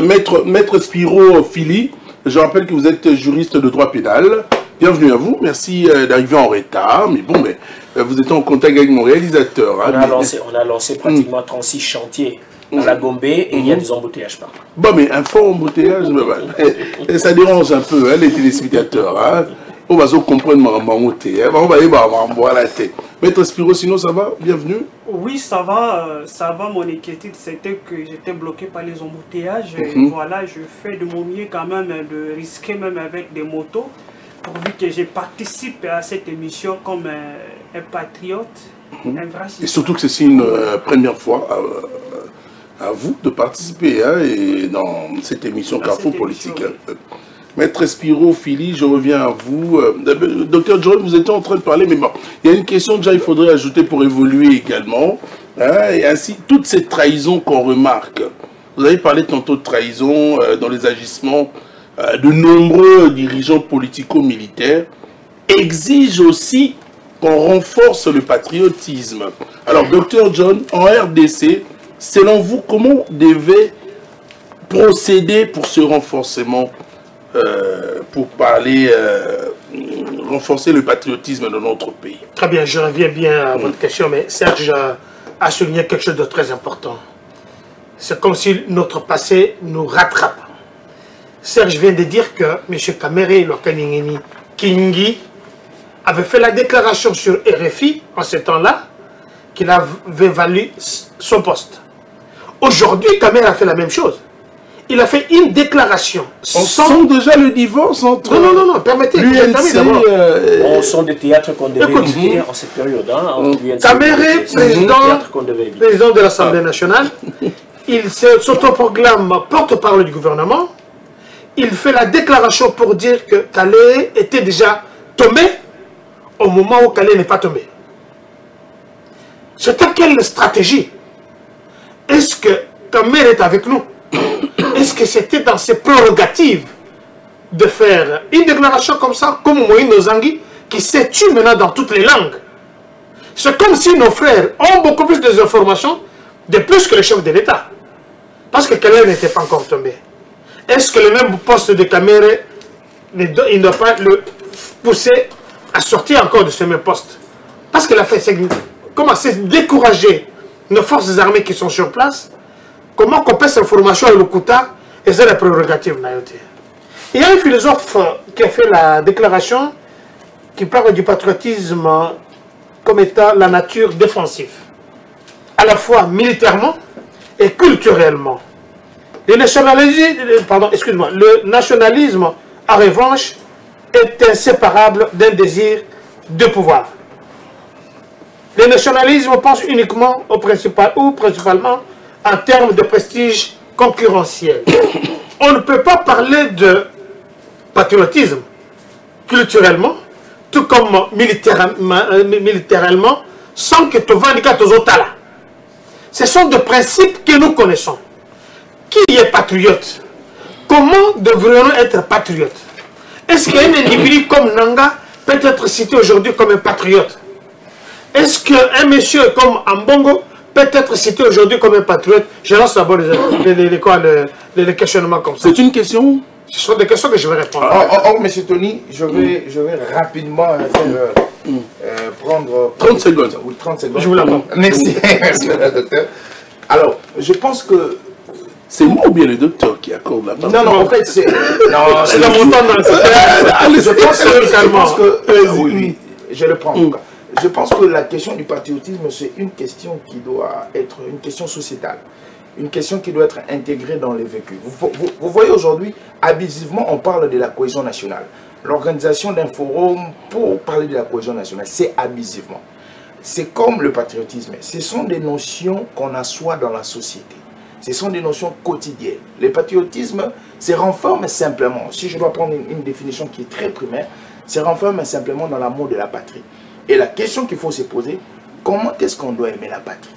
C: Maître Spiro Fili. Je rappelle que vous êtes juriste de droit pénal. Bienvenue à vous, merci d'arriver en retard, mais bon, mais vous êtes en contact avec mon réalisateur.
B: On a lancé pratiquement 36 chantiers dans la Gombe et il y a des embouteillages partout.
C: Bon, mais un fort embouteillage, ça dérange un peu les téléspectateurs. Hein. On va se comprendre mon Maître Spiro, sinon ça va? Bienvenue.
E: Oui, ça va, mon inquiétude c'était que j'étais bloqué par les embouteillages. Et voilà, je fais de mon mieux quand même de risquer même avec des motos, pourvu que je participe à cette émission comme un patriote, un vrai citoyen.
C: Et surtout que c'est une première fois à vous de participer et dans cette émission Carrefour Politique. Maître Spiro Fili, je reviens à vous. Docteur John, vous étiez en train de parler, mais bon, il y a une question que il faudrait ajouter pour évoluer également. Hein, et ainsi, toutes ces trahisons qu'on remarque. Vous avez parlé tantôt de trahison dans les agissements de nombreux dirigeants politico-militaires, exigent aussi qu'on renforce le patriotisme. Alors, Docteur John, en RDC, selon vous, comment devait procéder pour ce renforcement, pour parler, renforcer le patriotisme de notre pays?
D: Très bien, je reviens bien à votre question, mais Serge a souligné quelque chose de très important. C'est comme si notre passé nous rattrape. Serge vient de dire que M. Kamere Lokaningeni Kingi avait fait la déclaration sur RFI en ce temps-là qu'il avait valu son poste. Aujourd'hui, Kamere a fait la même chose. Il a fait une déclaration.
C: On sent déjà le divorce entre...
D: Non, permettez.
B: On sent des théâtres qu'on devait éviter en cette période.
D: Kamere, président de l'Assemblée nationale, il s'autoproclame porte-parole du gouvernement. Il fait la déclaration pour dire que Calais était déjà tombé au moment où Calais n'est pas tombé. C'était quelle stratégie? Est-ce que Kamere est avec nous? Est-ce que c'était dans ses prérogatives de faire une déclaration comme ça, comme Moïse Nozangi, qui s'est tué maintenant dans toutes les langues? C'est comme si nos frères ont beaucoup plus d'informations, de plus que le chef de l'État. Parce que Calais n'était pas encore tombé. Est-ce que le même poste de Kamere, il ne doit pas le pousser à sortir encore de ce même poste? Parce qu'il a fait, comment c'est décourager nos forces armées qui sont sur place? Comment qu'on passe l'information à l'Okuta et c'est la prérogative Nayote? Il y a un philosophe qui a fait la déclaration qui parle du patriotisme comme étant la nature défensive, à la fois militairement et culturellement. Le nationalisme, en revanche, est inséparable d'un désir de pouvoir. Le nationalisme pense uniquement au principalement en termes de prestige concurrentiel. On ne peut pas parler de patriotisme culturellement, tout comme militairement, sans que tu vendiques aux autres là. Ce sont des principes que nous connaissons. Qui est patriote? Comment devrions-nous être patriotes? Est-ce qu'un individu comme Nanga peut être cité aujourd'hui comme un patriote? Est-ce qu'un monsieur comme Ambongo peut être cité aujourd'hui comme un patriote? Je lance d'abord les questionnements comme ça.
C: C'est une question?
D: Ce sont des questions que je vais répondre.
A: Monsieur Tony, je vais rapidement prendre...
C: 30 secondes.
A: Oui, 30 secondes.
D: Je vous l'attends.
A: Merci, merci, docteur. Alors, je pense que...
C: C'est moi ou bien le docteur qui accorde la parole?
A: Non, en fait, c'est... Non,
D: c'est la montagne dans le
A: Je pense que... Oui, je le prends. Je pense que la question du patriotisme, c'est une question qui doit être une question sociétale. Une question qui doit être intégrée dans les vécus. Vous voyez aujourd'hui, abusivement, on parle de la cohésion nationale. L'organisation d'un forum pour parler de la cohésion nationale, c'est abusivement. C'est comme le patriotisme. Ce sont des notions qu'on assoit dans la société. Ce sont des notions quotidiennes. Le patriotisme se renferme simplement, si je dois prendre une définition qui est très primaire, se renferme simplement dans l'amour de la patrie. Et la question qu'il faut se poser, comment est-ce qu'on doit aimer la patrie?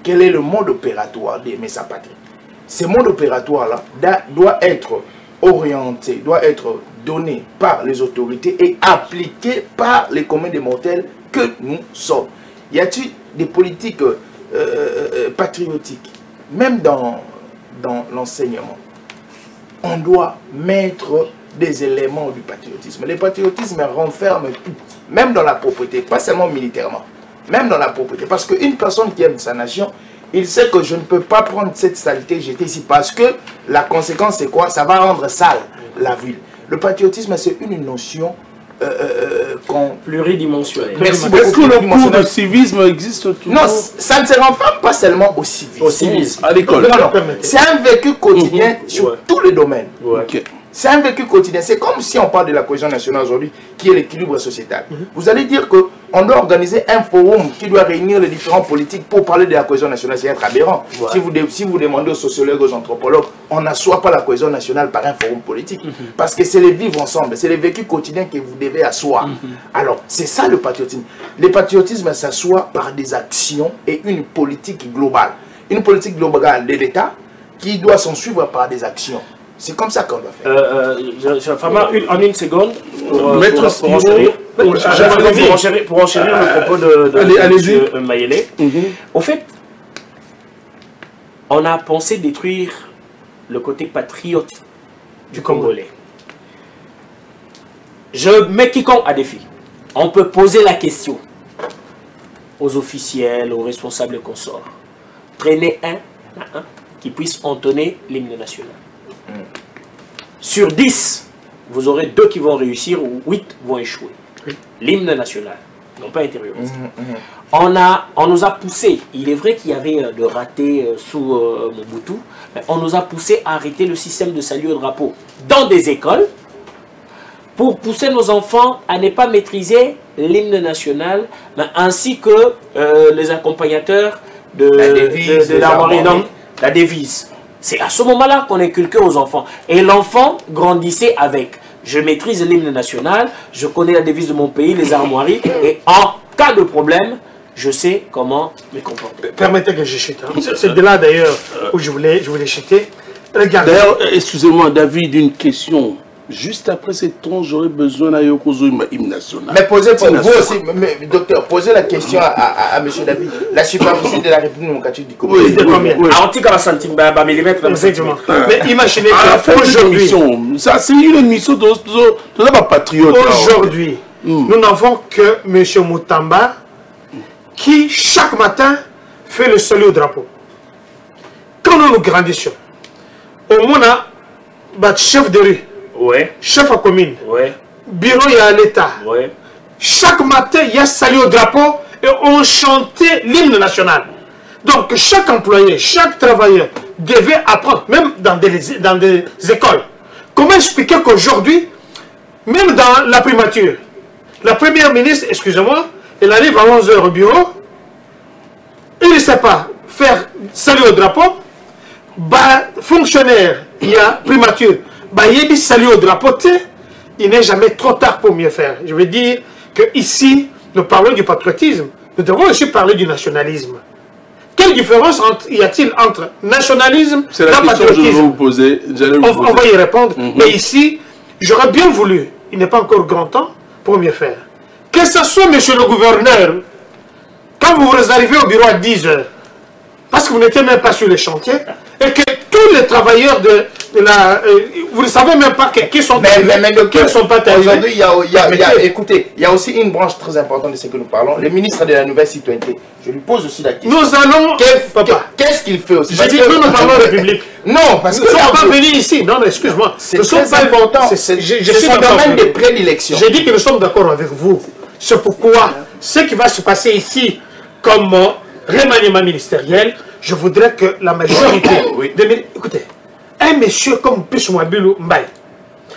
A: Quel est le mode opératoire d'aimer sa patrie? Ce mode opératoire-là doit être orienté, doit être donné par les autorités et appliqué par les communs des mortels que nous sommes. Y a-t-il des politiques patriotiques? Même dans l'enseignement, on doit mettre des éléments du patriotisme. Le patriotisme renferme tout, même dans la propreté, pas seulement militairement, même dans la propreté. Parce qu'une personne qui aime sa nation, il sait que je ne peux pas prendre cette saleté et jeter ici, parce que la conséquence c'est quoi? Ça va rendre sale la ville. Le patriotisme, c'est une notion
B: pluridimensionnelle.
A: Merci beaucoup.
C: Est-ce que le cours de civisme existe toujours?
A: Non, ça ne se renferme pas seulement au civisme.
B: Au civisme.
C: À l'école.
A: Non, c'est un vécu quotidien sur tous les domaines.
C: Ok.
A: C'est un vécu quotidien. C'est comme si on parle de la cohésion nationale aujourd'hui, qui est l'équilibre sociétal. Vous allez dire qu'on doit organiser un forum qui doit réunir les différents politiques pour parler de la cohésion nationale. C'est être aberrant. Si vous demandez aux sociologues, aux anthropologues, on n'assoit pas la cohésion nationale par un forum politique. Parce que c'est les vivre ensemble, c'est les vécus quotidiens que vous devez asseoir. Alors, c'est ça le patriotisme. Le patriotisme s'assoit par des actions et une politique globale. Une politique globale de l'État qui doit s'en suivre par des actions. C'est comme ça qu'on doit faire.
B: En une seconde, pour enchérir le propos de M. Mayele. Au fait, on a pensé détruire le côté patriote du Congolais. Je mets quiconque à défi. On peut poser la question aux officiels, aux responsables consorts. Prenez un qui puisse entonner l'hymne national. Sur 10, vous aurez 2 qui vont réussir ou 8 vont échouer. L'hymne national, non pas intériorisé. On nous a poussé, il est vrai qu'il y avait de ratés sous Mobutu, mais on nous a poussé à arrêter le système de salut au drapeau dans des écoles pour pousser nos enfants à ne pas maîtriser l'hymne national, mais ainsi que les accompagnateurs de la devise. C'est à ce moment-là qu'on inculquait aux enfants. Et l'enfant grandissait avec. Je maîtrise l'hymne national, je connais la devise de mon pays, les armoiries, et en cas de problème, je sais comment me comporter.
D: Permettez que je chute. C'est de là d'ailleurs où je voulais chuter. Regardez.
C: D'ailleurs, excusez-moi David, une question. Juste après cette tronche, j'aurais besoin d'un hymne national.
A: Mais posez pour vous aussi, docteur, posez la question à M. David. La superficie de la République démocratique du Congo.
D: Oui, de combien?
A: Mais
D: imaginez
C: qu'aujourd'hui, ça c'est une émission de patriote.
D: Aujourd'hui, nous n'avons que M. Moutamba qui chaque matin fait le salut au drapeau. Quand nous grandissions, au moins chef de rue. Chef à commune, bureau et à l'État. Chaque matin, il y a salut au drapeau et on chantait l'hymne national. Donc chaque employé, chaque travailleur devait apprendre, même dans des écoles. Comment expliquer qu'aujourd'hui, même dans la primature, la première ministre, excusez-moi, elle arrive à 11 h au bureau, il ne sait pas faire salut au drapeau, fonctionnaire, il y a primature, il salut au drapeau, il n'est jamais trop tard pour mieux faire. Je veux dire que ici, nous parlons du patriotisme, nous devons aussi parler du nationalisme. Quelle différence y a-t-il entre nationalisme et patriotisme? On va y répondre. Mais ici, j'aurais bien voulu, il n'est pas encore grand temps pour mieux faire. Que ce soit, monsieur le gouverneur, quand vous arrivez au bureau à 10 h, parce que vous n'étiez même pas sur les chantiers, et que tous les travailleurs de la... vous ne savez même pas qui sont qui ne sont pas
A: aujourd'hui, écoutez, il y a aussi une branche très importante de ce que nous parlons, le ministre de la nouvelle citoyenneté. Je lui pose aussi la question.
D: Nous allons...
A: Qu'est-ce qu'il fait aussi?
D: J'ai dit que nous parlons de République.
A: Non, parce que...
D: Nous ne sommes pas venus ici. Non, excuse-moi.
A: C'est très important. C'est son domaine de prédilection.
D: J'ai dit que nous sommes d'accord avec vous. C'est pourquoi ce qui va se passer ici comme remaniement ministériel, je voudrais que la majorité... Écoutez, un monsieur comme Pissoumabilo Mbaye,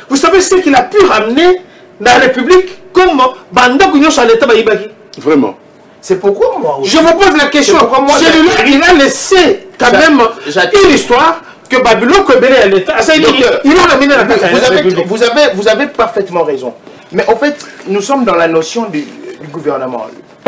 D: vous savez ce qu'il a pu ramener dans la République comme Banda Kounyo sur l'État Baïbaki?
C: Vraiment.
A: C'est pourquoi moi...
D: Je vous pose la question. Celui-là, il a laissé quand même une histoire que Babylone Kobélé à l'État. Il a ramené la République.
A: Vous avez parfaitement raison. Mais en fait, nous sommes dans la notion du gouvernement.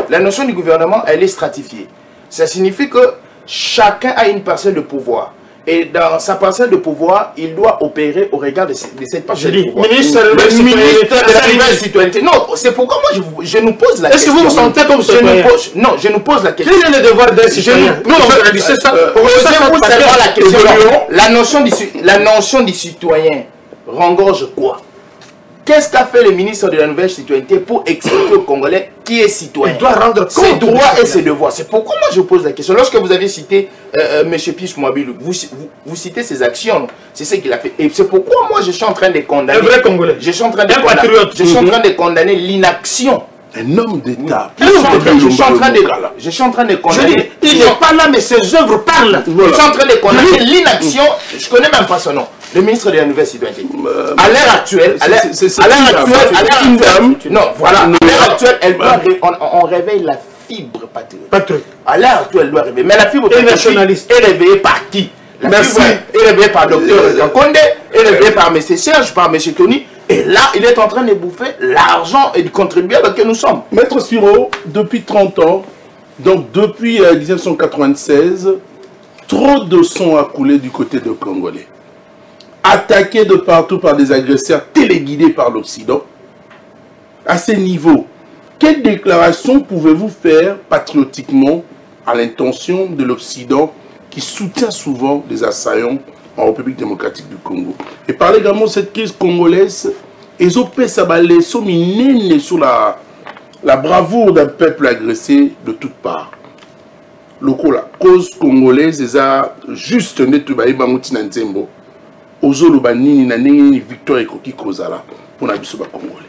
A: La notion du gouvernement, elle est stratifiée. Ça signifie que chacun a une parcelle de pouvoir. Et dans sa parcelle de pouvoir, il doit opérer au regard de cette parcelle de pouvoir.
D: Ministre
A: de la citoyenneté. Non, c'est pourquoi moi je nous pose la question.
D: Est-ce que vous vous sentez comme citoyen?
A: Non, je nous pose la question.
D: Quel est le devoir d'un citoyen?
A: Non, c'est ça. Posez-vous seulement la question. La notion du citoyen rengorge quoi? Qu'est-ce qu'a fait le ministre de la Nouvelle Citoyenneté pour expliquer aux Congolais qui est citoyen?
D: Il doit rendre compte
A: ses droits et ses devoirs. C'est pourquoi moi je pose la question. Lorsque vous avez cité M. Pius Mwabilu, vous citez ses actions. C'est ce qu'il a fait. Et c'est pourquoi moi je suis en train de condamner.
D: Un vrai Congolais.
A: Je suis en train de condamner l'inaction.
C: Un homme d'État.
A: Je suis en train de condamner.
D: Il n'est pas là, mais ses œuvres parlent.
A: Je suis en train de condamner l'inaction. Je ne connais même pas son nom. Le ministre de la Nouvelle Citoyenneté. À l'heure actuelle, on réveille la fibre patriotique. À l'heure actuelle, elle doit réveiller. Mais la fibre
D: nationaliste
A: est réveillée par qui? La fibre est réveillée par le docteur Kankonde, est réveillée par M. Serge, par M. Tony. Et là, il est en train de bouffer l'argent et du contribuable que nous sommes.
C: Maître Spiro, depuis 30 ans, donc depuis 1996, trop de sang a coulé du côté de Congolais. Attaqués de partout par des agresseurs téléguidés par l'Occident. À ce niveau, quelle déclaration pouvez-vous faire patriotiquement à l'intention de l'Occident qui soutient souvent les assaillants en République démocratique du Congo? Et parlez également de cette crise congolaise. Ils ont fait ça sur la bravoure d'un peuple agressé de toutes parts. La cause congolaise, c'est juste Nzembo. Victoire et Kozala pour la Congolais.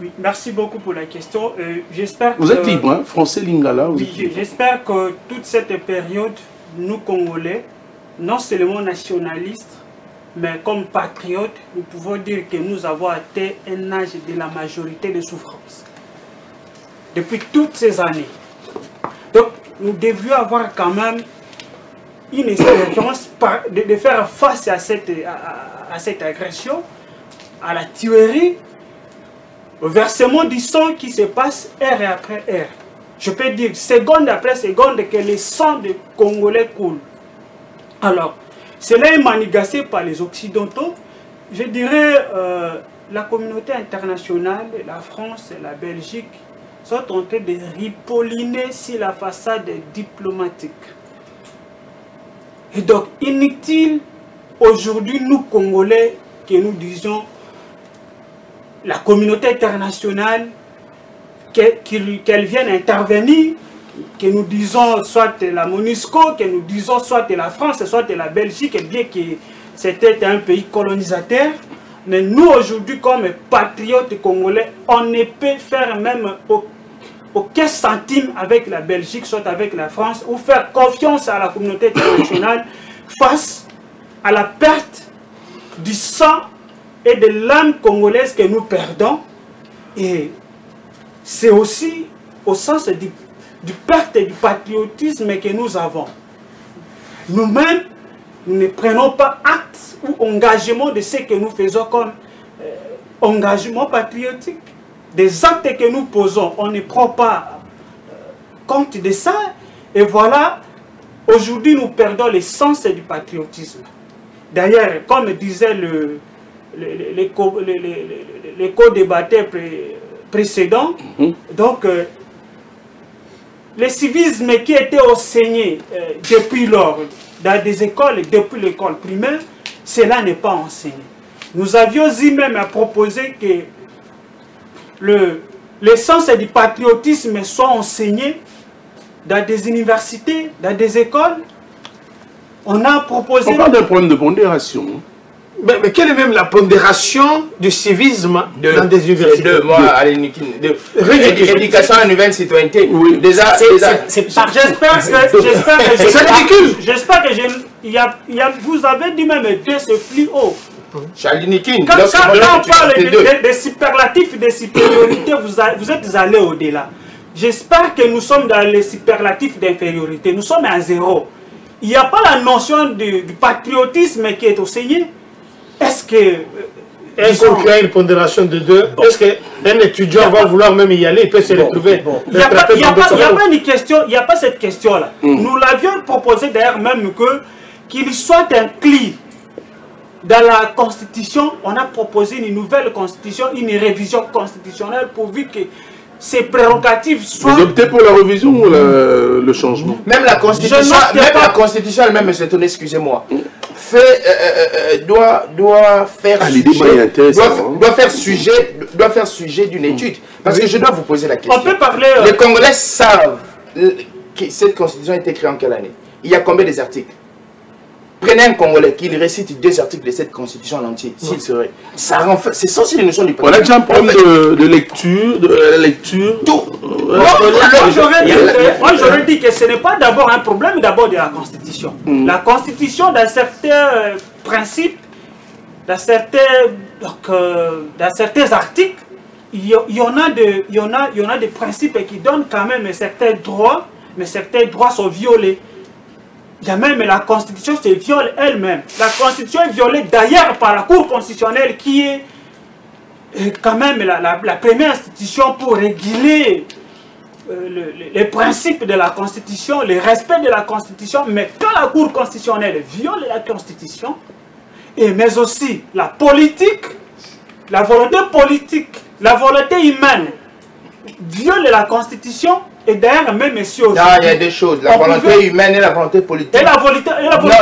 E: Oui, merci beaucoup pour la question. J'espère
C: vous êtes libre, hein? Français Lingala.
E: Oui, j'espère que toute cette période, nous Congolais, non seulement nationalistes, mais comme patriotes, nous pouvons dire que nous avons atteint un âge de la majorité de souffrance. Depuis toutes ces années. Donc, nous devions avoir quand même une expérience de faire face à cette agression, à la tuerie, au versement du sang qui se passe heure après heure. Je peux dire seconde après seconde que le sang des Congolais coule. Alors, cela est manigancé par les Occidentaux. Je dirais la communauté internationale, la France et la Belgique sont en train de ripolliner sur la façade diplomatique. Et donc, inutile aujourd'hui, nous Congolais, que nous disons la communauté internationale, qu'elle vienne intervenir, que nous disons soit la MONUSCO, que nous disons soit la France, soit la Belgique, bien que c'était un pays colonisateur. Mais nous, aujourd'hui, comme patriotes congolais, on ne peut faire même aucun centime avec la Belgique, soit avec la France, ou faire confiance à la communauté internationale face à la perte du sang et de l'âme congolaise que nous perdons. Et c'est aussi au sens du perte du patriotisme que nous avons. Nous-mêmes, nous ne prenons pas acte ou engagement de ce que nous faisons comme engagement patriotique. Des actes que nous posons, on ne prend pas compte de ça. Et voilà, aujourd'hui nous perdons l'essence du patriotisme. D'ailleurs, comme disait les co-débatteurs précédents, donc le civisme qui était enseigné depuis lors dans des écoles, depuis l'école primaire, cela n'est pas enseigné. Nous avions dit même à proposer que l'essence du patriotisme soit enseigné dans des universités, dans des écoles. On a proposé...
C: On parle d'un problème de pondération.
D: Mais quelle est même la pondération du civisme dans des universités?
A: Éducation à la nouvelle citoyenneté. Oui. Déjà,
E: j'espère que vous avez dit même que c'est plus haut. Quand on parle de superlatifs, de supériorité, vous êtes allé au-delà. J'espère que nous sommes dans les superlatifs d'infériorité. Nous sommes à zéro. Il n'y a pas la notion du patriotisme qui est enseignée. Est-ce que
D: un cours qui a une pondération de 2, est-ce qu'un étudiant va vouloir même y aller, il peut se retrouver?
E: Il n'y a pas une question, il n'y a pas cette question-là. Nous l'avions proposé d'ailleurs même qu'il soit inclus dans la Constitution. On a proposé une nouvelle Constitution, une révision constitutionnelle pourvu que ces prérogatives soient...
C: Vous optez pour la révision ou le changement?
A: Même la Constitution, elle-même, M. Toné, excusez-moi, doit faire sujet d'une étude. Parce que je dois vous poser la question.
E: On peut parler...
A: Les Congolais savent que cette Constitution a été créée en quelle année? Il y a combien des articles? Prenez un Congolais qui récite 2 articles de cette Constitution en entier, s'il serait. C'est ça aussi les notions du patrimoine.
C: On a déjà un problème de lecture, de la lecture.
A: Tout.
E: Moi, j'aurais dit que ce n'est pas d'abord un problème d'abord de la Constitution. La Constitution, dans certains principes, dans certains articles, il y en a des principes qui donnent quand même certains droits, mais certains droits sont violés. Il y a même la Constitution se viole elle-même. La Constitution est violée d'ailleurs par la Cour constitutionnelle qui est quand même la première institution pour réguler les principes de la Constitution, le respect de la Constitution. Mais quand la Cour constitutionnelle viole la Constitution, mais aussi la politique, la volonté politique, la volonté humaine viole la Constitution. Et d'ailleurs, même si aujourd'hui...
A: il y a des choses, la volonté humaine et la volonté politique.
E: Et la volonté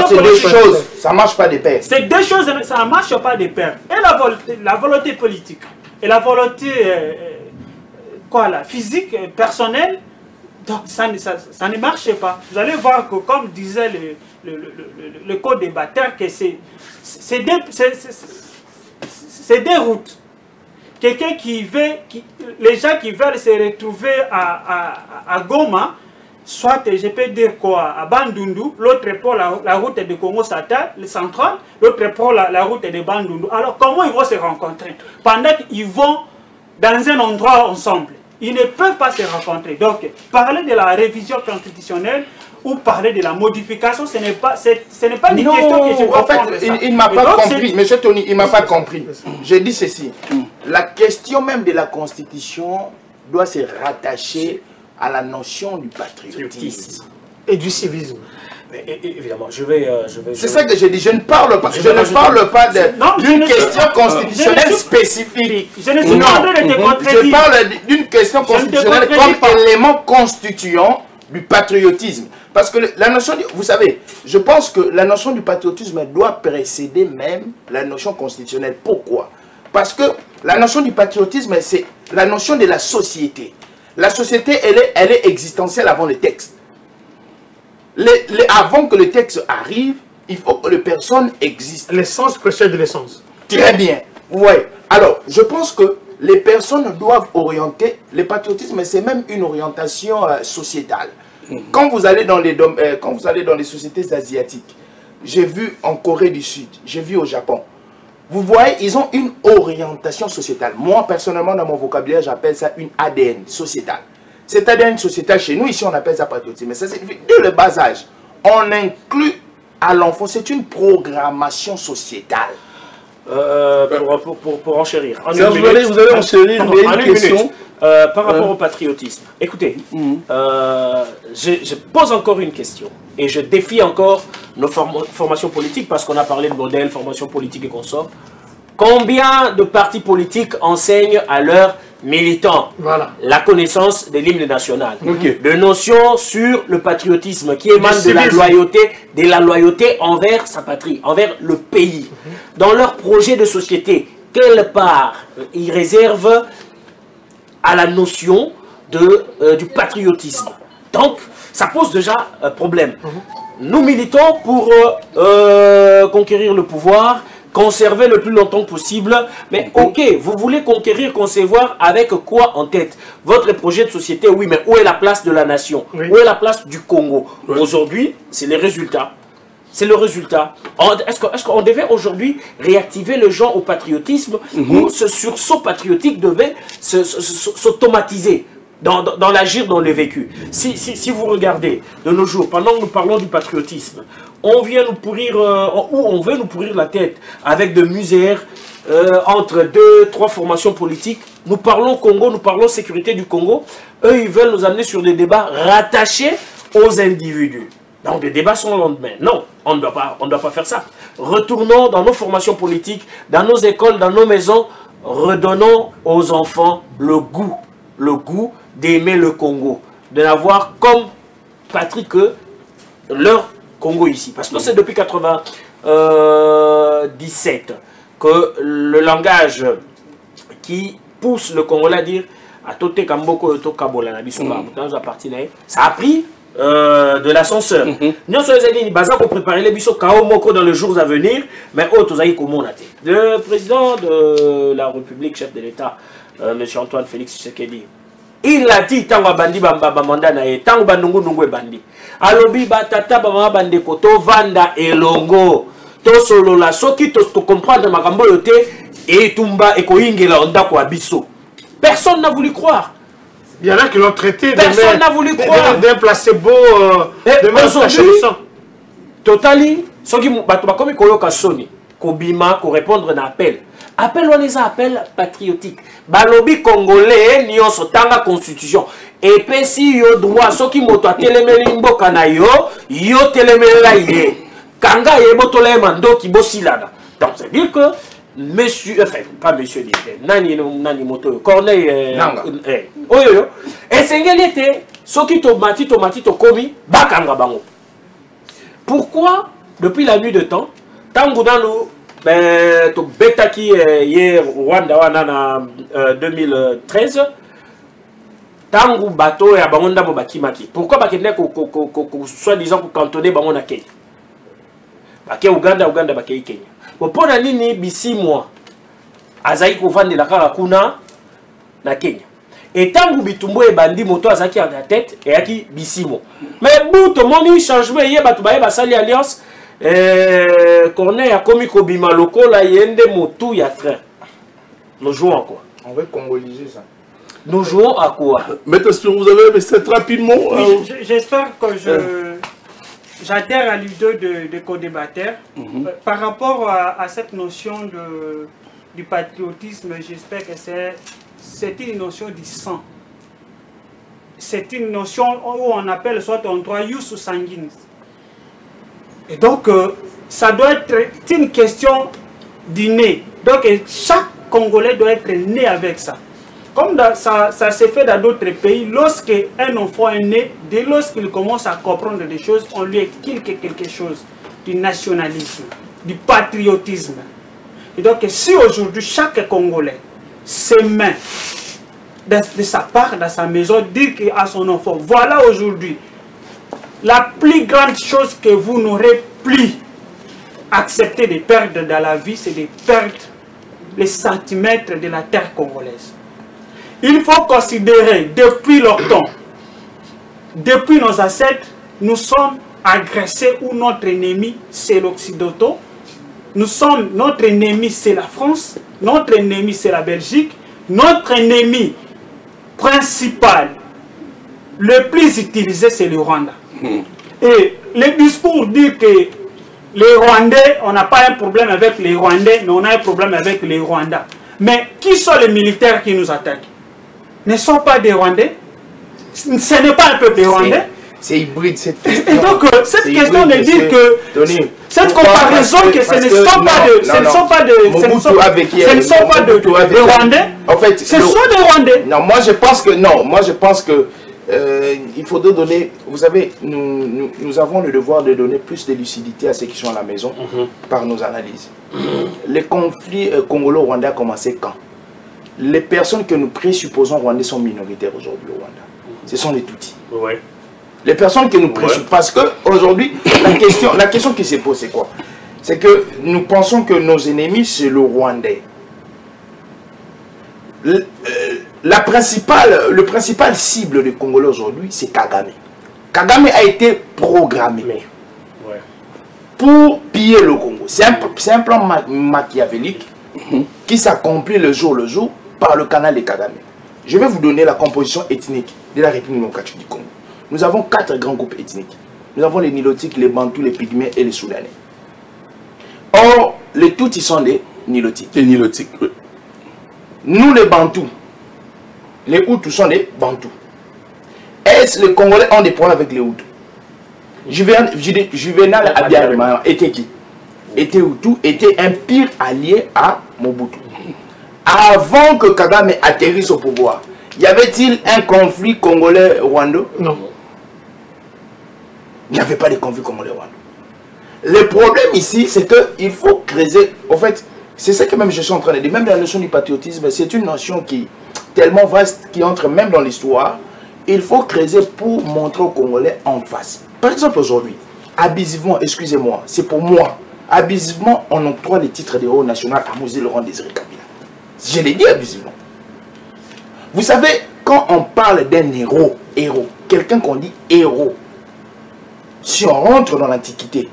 A: c'est deux choses, ça ne marche pas de pair.
E: C'est deux choses, ça ne marche pas de pair. Et la volonté politique et la volonté physique, personnelle, donc ça ne marche pas. Vous allez voir que, comme disait le code des bâtards, que c'est des routes. Quelqu'un les gens qui veulent se retrouver à Goma, soit, je peux dire quoi, à Bandundu, l'autre prend la route de Congo central, l'autre prend la route de Bandundu. Alors, comment ils vont se rencontrer? Pendant qu'ils vont dans un endroit ensemble, ils ne peuvent pas se rencontrer. Donc, parler de la révision constitutionnelle ou parler de la modification, ce n'est pas une question que je dois prendre.
A: En fait, il ne m'a pas compris. Monsieur Tony, il ne m'a pas compris. J'ai dit ceci. La question même de la Constitution doit se rattacher à la notion du patriotisme.
D: Et du civisme.
B: Évidemment,
A: c'est ça que j'ai dit. Je ne parle pas, d'une question constitutionnelle spécifique.
E: Je ne suis pas en train de te contredire.
A: Je parle d'une question constitutionnelle comme élément constituant du patriotisme. Parce que la notion, vous savez, je pense que la notion du patriotisme doit précéder même la notion constitutionnelle. Pourquoi? Parce que la notion du patriotisme, c'est la notion de la société. La société, elle est existentielle avant le texte. Avant que le texte arrive, il faut que les personnes existent.
D: L'essence précède l'essence.
A: Très bien. Ouais. Alors, je pense que les personnes doivent orienter. Le patriotisme, c'est même une orientation sociétale. Quand vous allez dans les sociétés asiatiques, j'ai vu en Corée du Sud, j'ai vu au Japon, vous voyez, ils ont une orientation sociétale. Moi, personnellement, dans mon vocabulaire, j'appelle ça une ADN sociétale. Cet ADN sociétal, chez nous, ici, on appelle ça patriotisme. Mais ça signifie, dès le bas âge, on inclut à l'enfant, c'est une programmation sociétale.
B: Pour enchérir.
C: Vous allez enchérir une question.
B: Par rapport au patriotisme. Écoutez, je pose encore une question et je défie encore nos formations politiques parce qu'on a parlé de modèle, formation politique et consorts. Combien de partis politiques enseignent à leurs militants la connaissance de l'hymne national, de notions sur le patriotisme qui émane de la loyauté envers sa patrie, envers le pays. Dans leur projet de société, quelle part ils réservent à la notion du patriotisme? Donc, ça pose déjà un problème. Nous militons pour conquérir le pouvoir, conserver le plus longtemps possible, mais ok, vous voulez conquérir, concevoir avec quoi en tête? Votre projet de société, oui, mais où est la place de la nation? Où est la place du Congo? Aujourd'hui, c'est les résultats. C'est le résultat. Est-ce qu'on devait aujourd'hui réactiver les gens au patriotisme ou ce sursaut patriotique devait s'automatiser dans l'agir, dans le vécu? Si vous regardez de nos jours, pendant que nous parlons du patriotisme, on vient nous pourrir, on veut nous pourrir la tête avec de misères entre 2-3 formations politiques. Nous parlons Congo, nous parlons sécurité du Congo. Eux, ils veulent nous amener sur des débats rattachés aux individus. Donc des débats sont le lendemain. Non, on ne doit pas faire ça. Retournons dans nos formations politiques, dans nos écoles, dans nos maisons. Redonnons aux enfants le goût d'aimer le Congo. De n'avoir comme patrie que leur Congo ici. Parce que c'est depuis 1997 que le langage qui pousse le Congolais à dire ça a pris de l'ascenseur. Nous sommes pour préparer les bisous dans les jours à venir, mais le président de la République, chef de l'État, M. Antoine Félix Tshisekedi, il a dit tango bandi bamba manda na ye tango bandungu nungu bandi alobi batata bama bande ko to vanda elongo to solo la soki to comprendre makambo yote et tumba e ko ingela ndako abiso. Personne n'a voulu croire.
D: Il y en a qui l'ont traité
B: personne n'a voulu croire
D: d'un placebo de
B: même totally soki bato bakomi koyoka soni kobima ko répondre na appel. Appel on les appelle patriotique. Balobi congolais nyonso tanga constitution. Et puis si yo droit soki moto a telemeli mboka na yo telemela ye. Kanga ye botole mando ki bosilana. Donc c'est dire que monsieur enfin pas monsieur nani moto Corneille oyo et sengeli était soki tomati to komi bakanga bango. Pourquoi depuis la nuit de temps tango dans nous to betaki hier Rwanda wana 2013 tangu bato ya bangonda bo bakimaki. Pourquoi bakende ko soi-disant ko cantonner bango na Kenya? Bake Uganda bake Kenya. Pona nini bisi moi azaki ko vandela kaka kuna na Kenya. Et tangu bitumbo e bandi moto azaki en tête et yaki bisimo. Mais buto moni changement ye bato baye basali alliance Corneille a commis Kobima Loko, la yende motu ya train. Nous jouons à quoi?
A: On va congoliser ça.
B: Nous jouons à quoi?
C: Maître Spion, vous avez mais c'est rapidement.
E: Oui, j'espère que j'adhère à l'idée de co-débatteur. Par rapport à cette notion du patriotisme, j'espère que c'est une notion du sang. C'est une notion où on appelle soit en droit jus sanguinis. Et donc, ça doit être une question d'inné. Donc, chaque Congolais doit être né avec ça. Comme ça s'est fait dans d'autres pays, lorsqu'un enfant est né, dès lorsqu'il commence à comprendre des choses, on lui explique quelque chose du nationalisme, du patriotisme. Et donc, si aujourd'hui, chaque Congolais se met de sa part, dans sa maison, dit à son enfant, voilà aujourd'hui, la plus grande chose que vous n'aurez plus accepté de perdre dans la vie, c'est de perdre les centimètres de la terre congolaise. Il faut considérer, depuis leur temps, depuis nos ancêtres, nous sommes agressés ou notre ennemi, c'est l'Occidentaux. Notre ennemi, c'est la France. Notre ennemi, c'est la Belgique. Notre ennemi principal, le plus utilisé, c'est le Rwanda. Et le discours dit que les Rwandais, on n'a pas un problème avec les Rwandais, mais on a un problème avec les Rwandais. Mais qui sont les militaires qui nous attaquent? Ne sont pas des Rwandais? Ce n'est pas un peuple Rwandais?
A: C'est hybride cette question.
E: Et donc, cette question de dire que cette comparaison, que ce ne sont pas des Rwandais,
A: en fait,
E: ce sont des Rwandais.
A: Non, moi je pense que il faudrait donner, vous savez, nous avons le devoir de donner plus de lucidité à ceux qui sont à la maison par nos analyses. Les conflits congolo-rwandais ont commencé quand? Les personnes que nous présupposons rwandais sont minoritaires aujourd'hui au Rwanda. Ce sont les Tutsis.
B: Ouais.
A: Les personnes que nous présupposons, parce qu'aujourd'hui, la question qui se pose, c'est quoi? C'est que nous pensons que nos ennemis, c'est le Rwandais. Le principal cible du Congolais aujourd'hui, c'est Kagame. Kagame a été programmé pour piller le Congo. C'est un plan machiavélique qui s'accomplit le jour par le canal de Kagame. Je vais vous donner la composition ethnique de la République démocratique du Congo. Nous avons 4 grands groupes ethniques. Nous avons les Nilotiques, les Bantous, les Pygmées et les Soudanais. Or, les Tutsis sont des nilotiques.
C: Et nilotiques, oui.
A: Nous, les Bantous, les Hutus sont les Bantous. Est-ce que les Congolais ont des problèmes avec les Hutus? Juvenal Abiyarimana était qui? Était Hutu, était un pire allié à Mobutu. Avant que Kagame atterrisse au pouvoir, y avait-il un conflit congolais-rwandais?
D: Non.
A: Il n'y avait pas de conflit congolais-rwandais. Le problème ici, c'est qu'il faut creuser. En fait, c'est ça que même je suis en train de dire. Même la notion du patriotisme, c'est une notion qui est tellement vaste, qui entre même dans l'histoire. Il faut creuser pour montrer aux Congolais en face. Par exemple, aujourd'hui, abusivement, excusez-moi, c'est pour moi, abusivement, on octroie les titres d'héros national à Moïse Laurent Désiré Kabila. Je l'ai dit abusivement. Vous savez, quand on parle d'un héros, quelqu'un qu'on dit héros, si on rentre dans l'Antiquité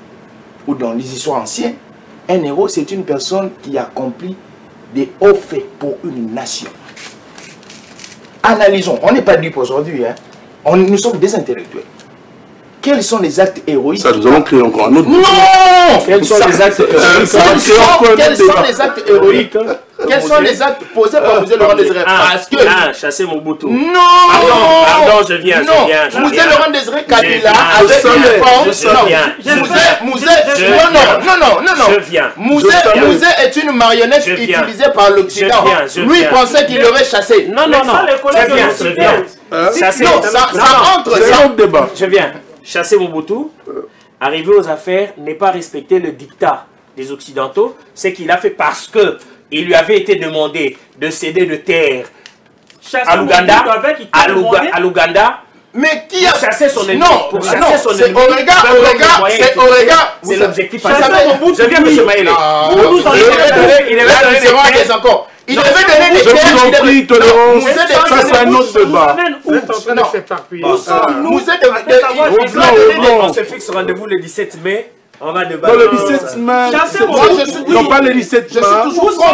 A: ou dans les histoires anciennes, un héros, c'est une personne qui accomplit des hauts faits pour une nation. Analysons, on n'est pas dupes aujourd'hui, hein. Nous sommes des intellectuels. Quels sont les actes héroïques?
C: Ça, nous allons créer encore un autre.
A: Non!
B: Quels sont les actes héroïques?
A: Quels sont les actes héroïques? Quels sont les actes posés par Moïse Laurent Désiré? Parce que...
B: chasser Mobutu.
A: Non!
B: Pardon, je viens.
A: Moïse Laurent Désiré Kabila avec une Mouzé est une marionnette utilisée par l'Occident. Lui pensait qu'il l'aurait chassé.
B: Non. Je viens. Je viens. Chasser Mobutu, arriver aux affaires, n'est pas respecter le dictat des Occidentaux. C'est qu'il a fait parce que il lui avait été demandé de céder de terre à l'Ouganda.
A: Mais qui a
B: chassé son ennemi?
A: Non,
B: pour chasser son ennemi.
A: C'est Orega.
B: C'est l'objectif.
A: Je viens, M. Maïlé. Il devait donner des terres.
C: Je vous en prie, tolérance. Ça, c'est un autre débat.
B: On se fixe rendez-vous le 17 mai. On va débattre.
C: Non, le 17 mai. Non, pas le 17 mai.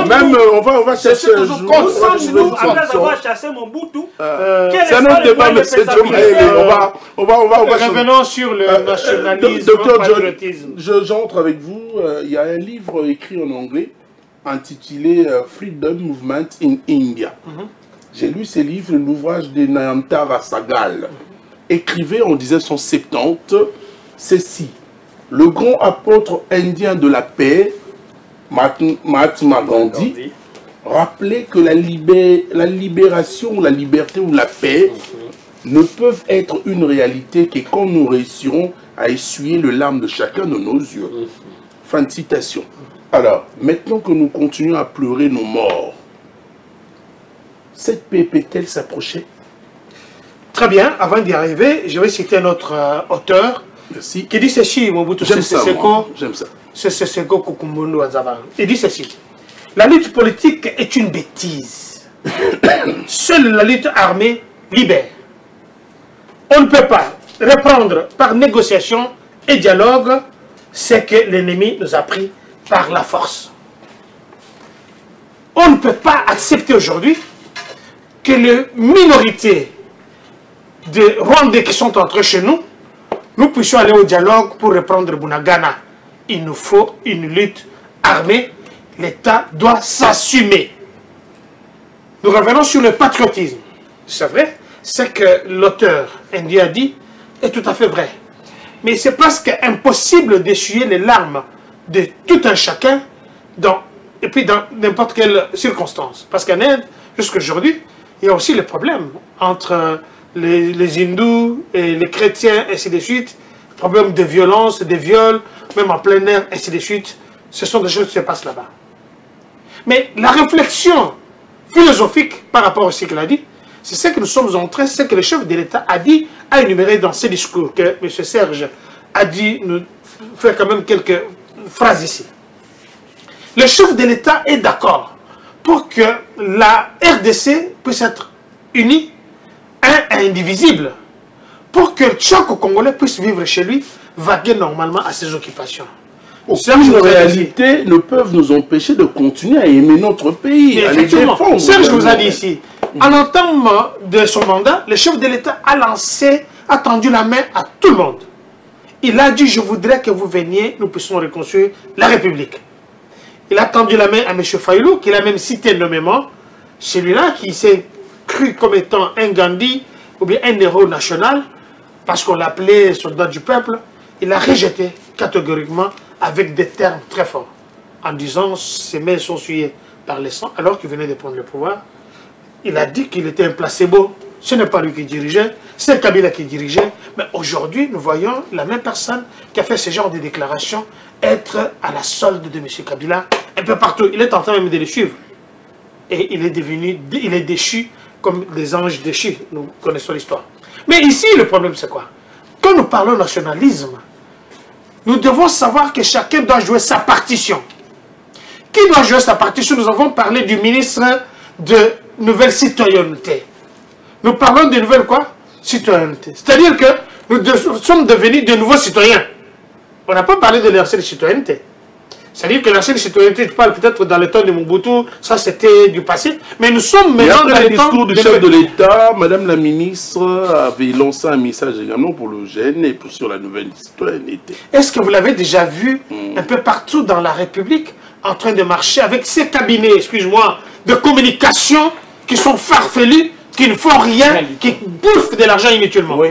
C: Même, on va chercher un jour.
E: Après avoir chassé Mobutu,
C: c'est un autre débat, mais c'est on va
D: revenons sur le nationalisme,
C: Docteur
D: le patriotisme.
C: J'entre avec vous. Il y a un livre écrit en anglais intitulé Freedom Movement in India. J'ai lu ce livre, l'ouvrage de Nayantara Sagal. Écrivait en 1970 ceci. Le grand apôtre indien de la paix, Mahatma Gandhi, rappelait que la libération, la liberté ou la paix ne peuvent être une réalité que quand nous réussirons à essuyer le larme de chacun de nos yeux. Fin de citation. Alors, maintenant que nous continuons à pleurer nos morts, cette paix peut-elle s'approcher?
D: Très bien, avant d'y arriver, je vais citer un autre auteur.
C: Merci.
D: Qui dit ceci, Mobutu Seko.
C: J'aime ça.
D: C'est Seko Kukumbundu Azava. Il dit ceci. La lutte politique est une bêtise. Seule la lutte armée libère. On ne peut pas reprendre par négociation et dialogue ce que l'ennemi nous a pris par la force. On ne peut pas accepter aujourd'hui que les minorités de Rwandais qui sont entrés chez nous, nous puissions aller au dialogue pour reprendre Bunagana. Il nous faut une lutte armée. L'État doit s'assumer. Nous revenons sur le patriotisme. C'est vrai, ce que l'auteur indien a dit est tout à fait vrai. Mais c'est presque impossible d'essuyer les larmes de tout un chacun et puis dans n'importe quelle circonstance. Parce qu'en Inde, jusqu'à aujourd'hui, il y a aussi le problème entre les hindous et les chrétiens, ainsi de suite, problème de violence, de viols, même en plein air, ainsi de suite. Ce sont des choses qui se passent là-bas. Mais la réflexion philosophique par rapport à ce qu'il a dit, c'est ce que nous sommes en train, c'est ce que le chef de l'État a dit, a énuméré dans ses discours, que M. Serge a dit, nous faire quand même quelques phrases ici. Le chef de l'État est d'accord pour que la RDC puisse être unie, indivisible, pour que chaque Congolais puisse vivre chez lui, vaguer normalement à ses occupations.
C: Aucune réalité ne peuvent nous empêcher de continuer à aimer notre pays, à les défendre.
D: Serge vous a dit ici, à l'entame de son mandat, le chef de l'État a tendu la main à tout le monde. Il a dit, je voudrais que vous veniez, nous puissions reconstruire la République. Il a tendu la main à M. Fayoulou, qu'il a même cité nommément. Celui-là qui s'est cru comme étant un Gandhi ou bien un héros national, parce qu'on l'appelait soldat du peuple, il a rejeté catégoriquement avec des termes très forts, en disant ses mains sont souillées par le sang, alors qu'il venait de prendre le pouvoir. Il a dit qu'il était un placebo. Ce n'est pas lui qui dirigeait, c'est Kabila qui dirigeait. Mais aujourd'hui, nous voyons la même personne qui a fait ce genre de déclarations être à la solde de M. Kabila un peu partout. Il est en train même de le suivre. Et il est déchu comme des anges déchus. Nous connaissons l'histoire. Mais ici, le problème, c'est quoi? Quand nous parlons nationalisme, nous devons savoir que chacun doit jouer sa partition. Qui doit jouer sa partition? Nous avons parlé du ministre de Nouvelle Citoyenneté. Nous parlons de nouvelle quoi? Citoyenneté. C'est-à-dire que nous sommes devenus de nouveaux citoyens. On n'a pas parlé de l'ancienne citoyenneté. C'est-à-dire que l'ancienne citoyenneté, je parle peut-être dans le temps de Mobutu, ça c'était du passé, mais nous sommes maintenant dans le temps...
C: discours du chef de l'État, Madame la ministre avait lancé un message également pour le jeune et pour sur la nouvelle citoyenneté.
D: Est-ce que vous l'avez déjà vu un peu partout dans la République en train de marcher avec ces cabinets, excuse-moi, de communication qui sont farfelus, qui ne font rien, qui bouffent de l'argent inutilement?
B: Oui.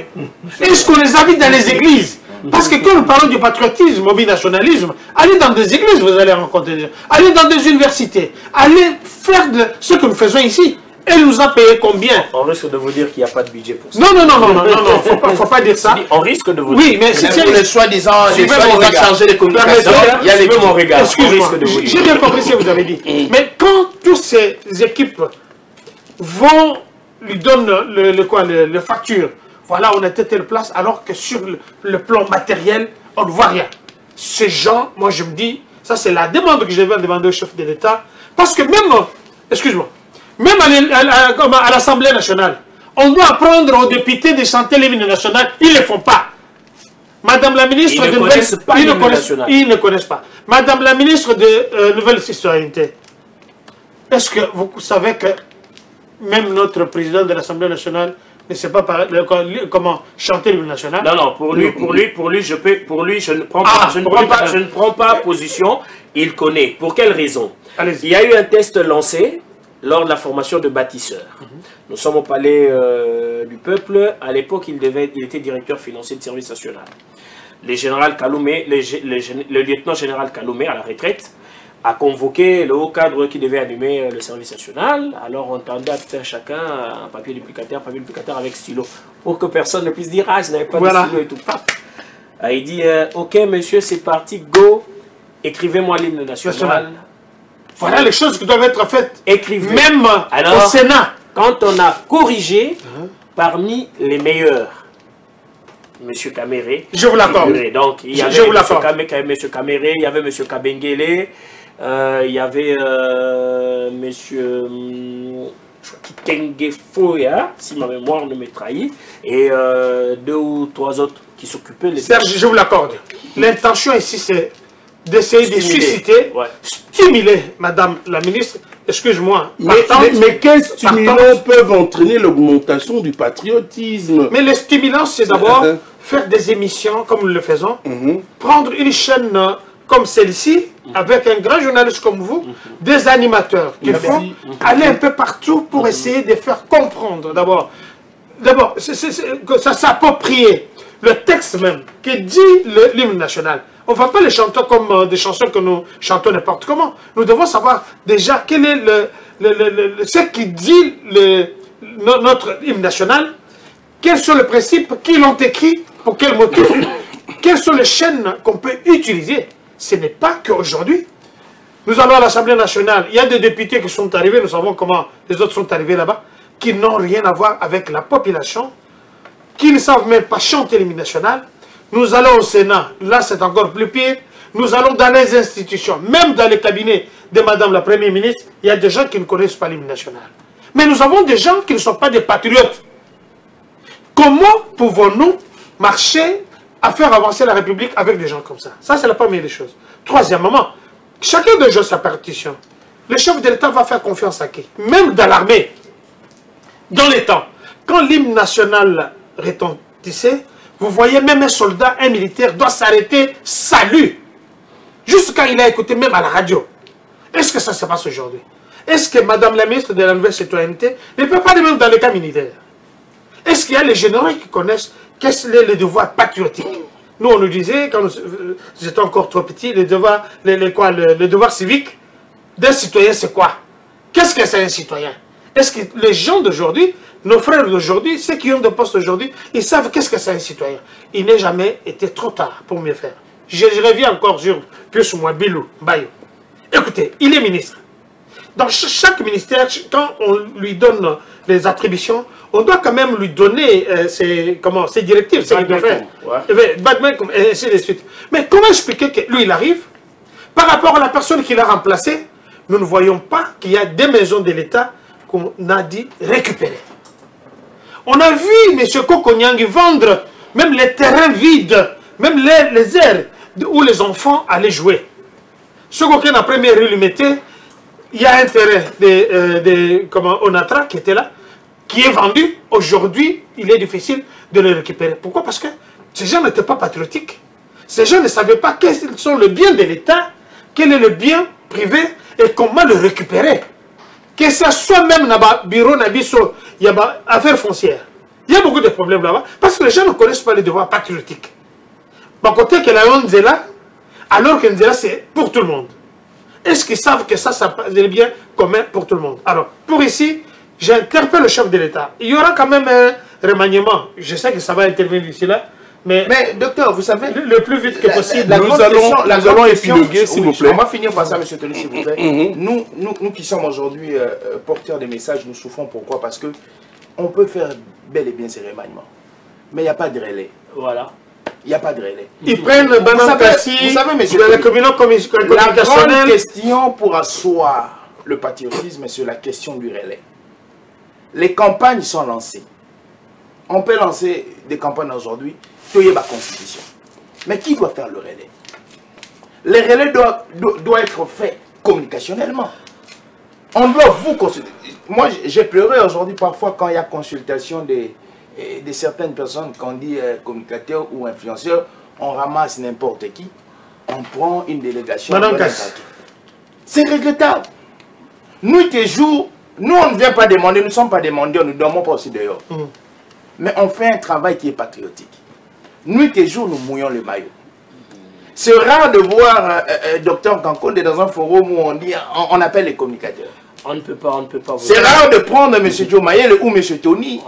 D: Est-ce qu'on les a vus dans les églises? Parce que quand nous parlons du patriotisme, du nationalisme, allez dans des églises, vous allez rencontrer des gens. Allez dans des universités. Allez faire de ce que nous faisons ici. Elle nous a payé combien?
B: On risque de vous dire qu'il n'y a pas de budget pour ça.
D: Non, faut pas dire ça.
B: On risque de vous dire.
D: Oui, mais c'est
A: les soi-disant chargés de communication. Il y a les
B: mon regard.
D: Excusez-moi, j'ai bien compris ce que vous avez dit. Mais quand toutes ces équipes vont lui donnent le facture, voilà, on était telle place, alors que sur le plan matériel, on ne voit rien. Ces gens, moi je me dis, ça c'est la demande que je vais demander au chef de l'État, parce que même, excuse-moi, même à l'Assemblée nationale, on doit apprendre aux députés de chanter l'hymne national, ils ne le font pas. Madame la ministre de Nouvelle Citoyenneté, ils ne connaissent pas. Madame la ministre de Nouvelle Citoyenneté, est-ce que vous savez que même notre président de l'Assemblée nationale ne sait pas comment chanter l'hymne national?
B: Non, pour lui, je ne prends pas position. Il connaît. Pour quelle raison? Il y a eu un test lancé lors de la formation de bâtisseurs. Nous sommes au palais du peuple. À l'époque, il était directeur financier de service national. Le lieutenant général Kaloumé, à la retraite, a convoqué le haut cadre qui devait animer le service national. Alors on tendait à faire chacun un papier duplicateur avec stylo, pour que personne ne puisse dire « Ah, je n'avais pas de stylo et tout. » Il dit « Ok monsieur, c'est parti, go, écrivez-moi l'hymne national. »
D: Voilà les choses qui doivent être faites.
B: Écrivez.
D: Même au Sénat.
B: Quand on a corrigé, parmi les meilleurs, M. Caméré.
D: Je vous l'accorde.
B: Donc il y avait M. Caméré, il y avait M. Kabengele, il y avait monsieur Kengefoya, si ma mémoire ne me trahit, et 2 ou 3 autres qui s'occupaient des...
D: Serge, je vous l'accorde. L'intention ici, c'est d'essayer de susciter, stimuler, Madame la ministre, excuse-moi.
C: Mais quels stimulants peuvent entraîner l'augmentation du patriotisme?
D: Mais le stimulant, c'est d'abord faire des émissions comme nous le faisons, prendre une chaîne comme celle-ci, avec un grand journaliste comme vous, des animateurs qui font aller un peu partout pour essayer de faire comprendre d'abord, que ça s'approprie le texte même, qui dit l'hymne national. On ne va pas les chanter comme des chansons que nous chantons n'importe comment. Nous devons savoir déjà quel est ce qui dit notre hymne national, quels sont les principes, qui l'ont écrit, pour quel motif, quelles sont les chaînes qu'on peut utiliser. Ce n'est pas qu'aujourd'hui. Nous allons à l'Assemblée nationale, il y a des députés qui sont arrivés, nous savons comment les autres sont arrivés là-bas, qui n'ont rien à voir avec la population, qui ne savent même pas chanter l'hymne national. Nous allons au Sénat, là c'est encore plus pire. Nous allons dans les institutions, même dans les cabinets de Madame la Première ministre, il y a des gens qui ne connaissent pas l'hymne national. Mais nous avons des gens qui ne sont pas des patriotes. Comment pouvons-nous marcher à faire avancer la République avec des gens comme ça? Ça, c'est la première des choses. Troisièmement, chacun de joue sa partition. Le chef de l'État va faire confiance à qui? Même dans l'armée, dans les temps, quand l'hymne national retentissait, vous voyez même un soldat, un militaire doit s'arrêter, salut. Juste quand il a écouté même à la radio. Est-ce que ça se passe aujourd'hui? Est-ce que Madame la ministre de la Nouvelle Citoyenneté ne peut pas de même dans les cas militaires? Est-ce qu'il y a les généraux qui connaissent quels sont les devoirs patriotiques? Nous, on nous disait, quand nous étions encore trop petits, les devoirs, les devoirs civiques d'un citoyen, c'est quoi? Qu'est-ce que c'est un citoyen? Est-ce que les gens d'aujourd'hui, nos frères d'aujourd'hui, ceux qui ont des postes aujourd'hui, ils savent qu'est-ce que c'est un citoyen? Il n'est jamais été trop tard pour mieux faire. Je reviens encore sur plus ou moins Bilou, Bayo. Écoutez, il est ministre. Dans chaque ministère, quand on lui donne les attributions, on doit quand même lui donner ses directives, ce qu'il doit faire. Et ainsi de suite. Mais comment expliquer que lui, il arrive, par rapport à la personne qui l'a remplacé, nous ne voyons pas qu'il y a des maisons de l'État qu'on a dit récupérer. On a vu M. Kokonyang vendre même les terrains vides, même les aires où les enfants allaient jouer. Ce qu'aucun la première rue lui mettait, il y a un terrain de Onatra qui était là, qui est vendu. Aujourd'hui, il est difficile de le récupérer. Pourquoi? Parce que ces gens n'étaient pas patriotiques. Ces gens ne savaient pas quels sont les biens de l'État, quel est le bien privé et comment le récupérer. Que ce soit même dans le bureau, il y a affaires foncières. Il y a beaucoup de problèmes là-bas parce que les gens ne connaissent pas les devoirs patriotiques. Par côté que la Nzela, alors que Nzela c'est pour tout le monde. Est-ce qu'ils savent que ça c'est bien commun pour tout le monde? Alors, pour ici, j'interpelle le chef de l'État. Il y aura quand même un remaniement. Je sais que ça va intervenir d'ici là. Mais
A: docteur, vous savez,
D: le plus vite que possible.
C: Nous allons épiloguer, s'il vous plaît.
A: On va finir par ça, M. Tony, s'il vous plaît. Nous qui sommes aujourd'hui porteurs de messages, nous souffrons. Pourquoi? Parce que on peut faire bel et bien ces remaniements. Mais il n'y a pas de relais.
B: Voilà.
A: Il n'y a pas de relais.
D: Ils prennent le banane Kassi,
A: vous savez, monsieur,
D: la communication.
A: La grande question pour asseoir le patriotisme, c'est la question du relais. Les campagnes sont lancées. On peut lancer des campagnes aujourd'hui, il y a la constitution. Mais qui doit faire le relais? Les relais doivent être faits communicationnellement. On doit vous consulter. Moi, j'ai pleuré aujourd'hui parfois quand il y a consultation de certaines personnes, qu'on dit communicateurs ou influenceurs, on ramasse n'importe qui, on prend une délégation. C'est regrettable. Nous, toujours, nous, on ne vient pas demander, nous ne sommes pas demandeurs, nous ne dormons pas aussi dehors. Mais on fait un travail qui est patriotique. Nous, toujours, nous mouillons le maillot. C'est rare de voir Dr Kankonde dans un forum où on appelle les communicateurs.
B: On ne peut pas
A: c'est rare de prendre M. Joe Mayele ou M. Tony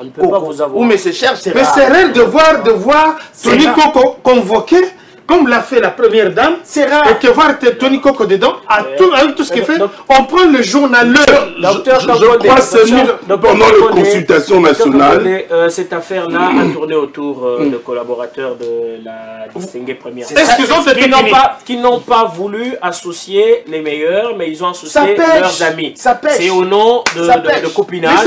A: ou M. Cher, c'est rare.
D: Mais c'est rare de voir Tony Koko convoqué, comme l'a fait la première dame. C'est rare. Et que voir Tony Koko dedans, avec tout ce qu'il fait, on prend le journal.
C: Je crois seulement pendant les consultations nationales.
B: Cette affaire-là a tourné autour de collaborateurs de la distinguée première. Qui n'ont pas voulu associer les meilleurs, mais ils ont associé leurs amis. C'est au nom de copinage.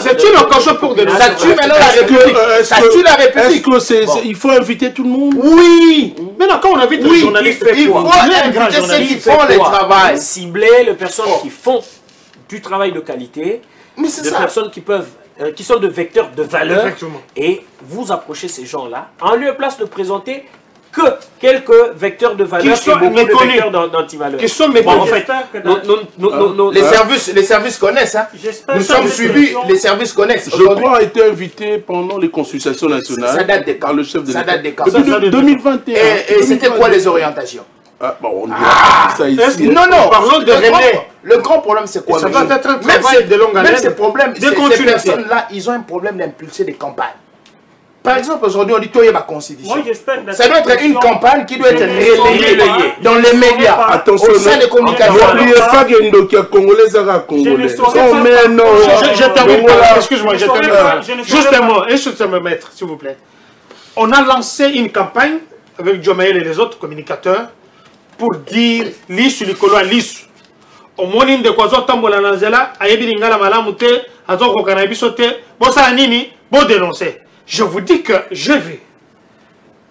D: C'est une occasion pour de
A: ça tue maintenant la République. Ça tue la République.
C: Est-ce qu'il faut inviter tout le monde?
A: Oui.
D: Maintenant, quand on invite les journalistes,
A: il faut inviter ceux qui font le travail.
B: Cibler les personnes qui font du travail de qualité, des personnes qui sont de vecteurs de valeur, et vous approchez ces gens-là, en lieu et place de présenter que quelques vecteurs de valeur
D: qui sont méconnus,
B: d'antivaleur.
D: Qui sont méconnus.
B: En fait,
A: les services connaissent. Hein. Nous sommes suivis, les services connaissent.
C: Je crois avoir été invité pendant les consultations nationales.
A: Ça date des
C: par le chef de l'État.
A: Ça date des camps.
C: Depuis 2021.
A: Et c'était quoi les orientations?
C: Bon, on dit ça ici.
A: Non,
D: parlons de relais.
A: Le grand problème, c'est quoi?
D: Ça doit être un travail de longue haleine.
A: Même ces problèmes, ces personnes-là, ils ont un problème d'impulser des campagnes. Par exemple, aujourd'hui, on dit qu'il y a ma constitution. Ça doit être une campagne qui doit être relayée dans les médias.
C: Attention,
A: au sein des communications.
C: N'oubliez pas qu'il y a une Congolais à Congolais.
D: Je termine. Excuse-moi, je termine. Juste un maître, s'il vous plaît. On a lancé une campagne avec Jomaël et les autres communicateurs pour dire l'issue du colo à l'issue. Au moins, de quoi tambola nanzela, ayebi lingala malamute, azoko kanabisote, bosa nini, bo dénoncer. Je vous dis que j'ai vu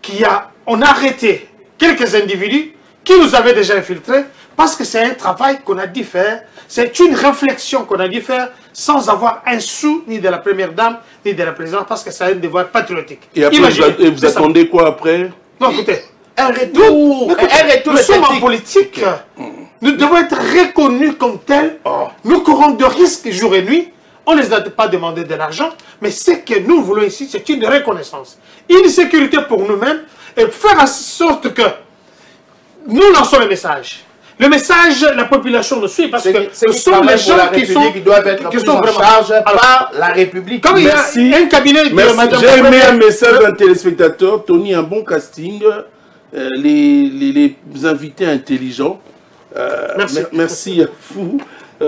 D: qu'on a arrêté quelques individus qui nous avaient déjà infiltrés parce que c'est un travail qu'on a dû faire, c'est une réflexion qu'on a dû faire sans avoir un sou ni de la première dame ni de la présidente parce que c'est un devoir patriotique.
C: Et après, vous attendez quoi après?
D: Non, écoutez,
A: un retour.
D: Nous sommes en politique. Nous devons être reconnus comme tels. Nous courons de risques jour et nuit. On ne les a pas demandé de l'argent, mais ce que nous voulons ici, c'est une reconnaissance, une sécurité pour nous-mêmes et faire en sorte que nous lançons le message. Le message, la population nous suit parce que ce sont les gens
A: qui doivent être pris en charge par la République.
D: Comme il y a un cabinet de Madame...
C: J'ai aimé un message d'un téléspectateur. Tony, un bon casting. Les invités intelligents. Merci à vous.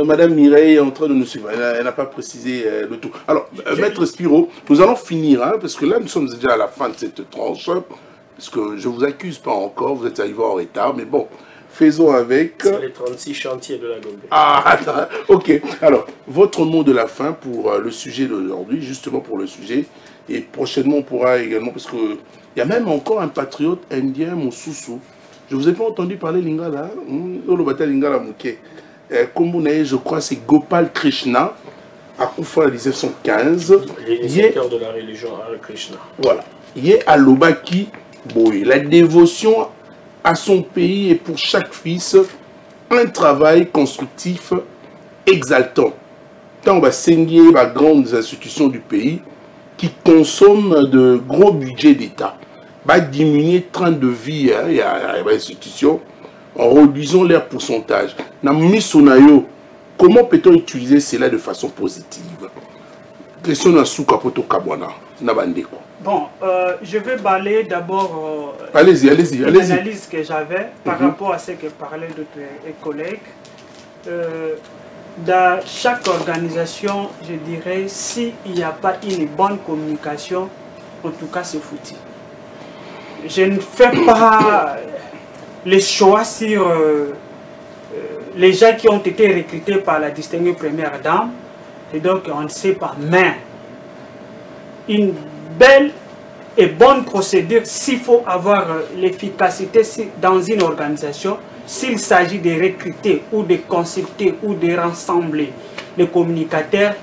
C: Madame Mireille est en train de nous suivre. Elle n'a pas précisé le tout. Alors, Maître Spiro, nous allons finir, hein, parce que là, nous sommes déjà à la fin de cette tranche. Parce que je ne vous accuse pas encore, vous êtes arrivé en retard, mais bon, faisons avec.
B: C'est les 36 chantiers de la Gombe.
C: Ah, attends, ok. Alors, votre mot de la fin pour le sujet d'aujourd'hui, justement pour le sujet. Et prochainement, on pourra également, parce qu'il y a même encore un patriote indien, Moussoussou. Je ne vous ai pas entendu parler Lingala. Lingala Mouké. Kombunae, je crois, c'est Gopal Krishna, à Koufa en 1915.
B: L'initiateur de la religion Hare Krishna.
C: Voilà. Yé à Lobaki Boy. La dévotion à son pays est pour chaque fils un travail constructif exaltant. Tant on va saigner les grandes institutions du pays qui consomment de gros budgets d'État, va diminuer le train de vie, il y a des institutions, en réduisant leur pourcentage. Comment peut-on utiliser cela de façon positive? Question de Soukapoto Kabwana.
E: Bon, je vais balayer d'abord
C: l'analyse
E: que j'avais par rapport à ce que parlaient d'autres collègues. Dans chaque organisation, je dirais, s'il n'y a pas une bonne communication, en tout cas c'est foutu. Je ne fais pas les choix sur les gens qui ont été recrutés par la distinguée première dame, et donc on ne sait pas, mais une belle et bonne procédure, s'il faut avoir l'efficacité dans une organisation, s'il s'agit de recruter ou de consulter ou de rassembler les communicateurs,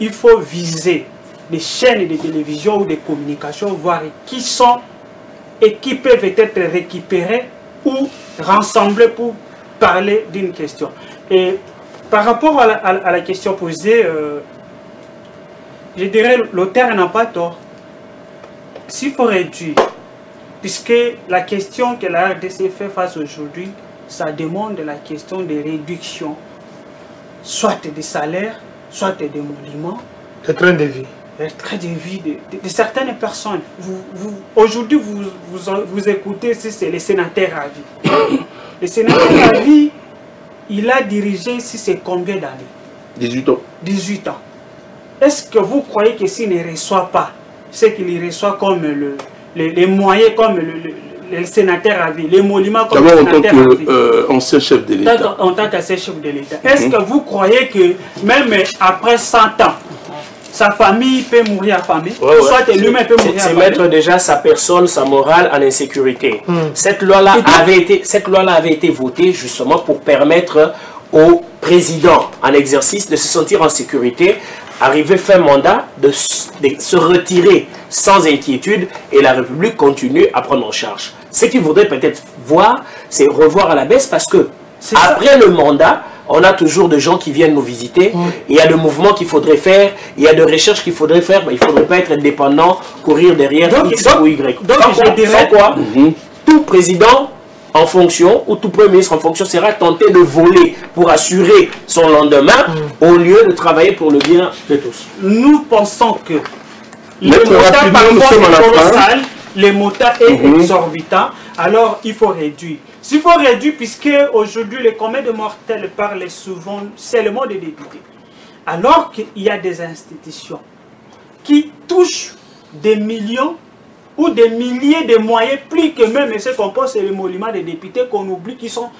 E: il faut viser des chaînes de télévision ou de communication, voir qui sont et qui peuvent être récupérés ou rassemblés pour parler d'une question. Et par rapport à la question posée, je dirais l'auteur n'a pas tort. S'il faut réduire, puisque la question que la RDC fait face aujourd'hui, ça demande la question de réduction, soit des salaires, soit des monuments.
D: Le train de vie.
E: Le train de vie de certaines personnes. Aujourd'hui, vous écoutez si c'est le sénateur à vie. Le sénateur à vie, il a dirigé si c'est combien d'années?
C: 18 ans.
E: 18 ans. Est-ce que vous croyez que s'il ne reçoit pas ce qu'il reçoit comme les moyens, comme le sénateur à vie, les monuments comme le sénateur à vie,
C: ancien chef de l'État.
E: En tant qu'ancien chef de l'État. Est-ce que vous croyez que même après 100 ans, sa famille peut mourir affamée, soit lui-même peut mourir affamé?
B: C'est mettre déjà sa personne, sa morale en insécurité. Cette loi-là avait été votée justement pour permettre au président en exercice de se sentir en sécurité, arriver fin mandat, de se retirer sans inquiétude et la République continue à prendre en charge. Ce qu'il faudrait peut-être voir, c'est revoir à la baisse parce que après le mandat, on a toujours des gens qui viennent nous visiter. Il y a des mouvements qu'il faudrait faire, il y a des recherches qu'il faudrait faire, mais il ne faudrait pas être indépendant, courir derrière X ou Y.
E: Donc je dirais
B: quoi tout président en fonction, ou tout premier ministre en fonction sera tenté de voler pour assurer son lendemain, au lieu de travailler pour le bien de tous.
E: Nous pensons que le montant parfois est colossal, le montant est exorbitant, alors il faut réduire. S'il faut réduire, puisque aujourd'hui les communs de mortels parlent souvent seulement des députés, alors qu'il y a des institutions qui touchent des millions ou des milliers de moyens, plus que même ce qu'on pense c'est le monument des députés qu'on oublie, qui sont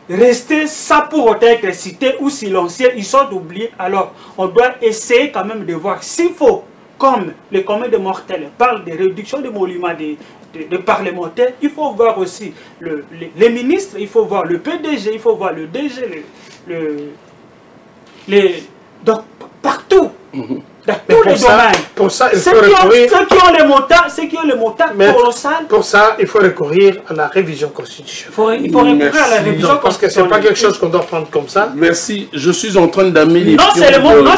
E: restés sans pour autant être cités ou silencieux, ils sont oubliés. Alors on doit essayer quand même de voir s'il faut, comme les communs de mortels parlent de réduction des monuments des parlementaires, il faut voir aussi les ministres, il faut voir le PDG, il faut voir le DG, donc partout. dans tous les domaines.
D: Pour ça, il faut
E: Ceux
D: recourir...
E: qui ont les montants colossales...
D: Pour ça, il faut recourir à la révision constitutionnelle.
E: Il faut recourir à la révision constitutionnelle.
D: Parce que ce n'est pas quelque chose qu'on doit prendre comme ça.
C: Merci. Je suis en train d'amener les
E: non seulement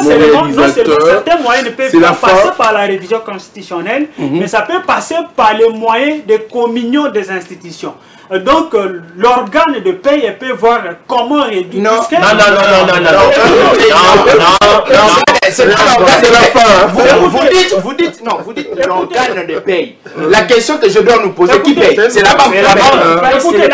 E: certains moyens ne peuvent pas passer par la révision constitutionnelle, mais ça peut passer par les moyens de communion des institutions. Donc, l'organe de paye peut voir comment réduire.
A: Non, c'est la fin. Vous dites l'organe de paye. La question que je dois nous poser, qui paye? C'est la banque.
E: Écoutez,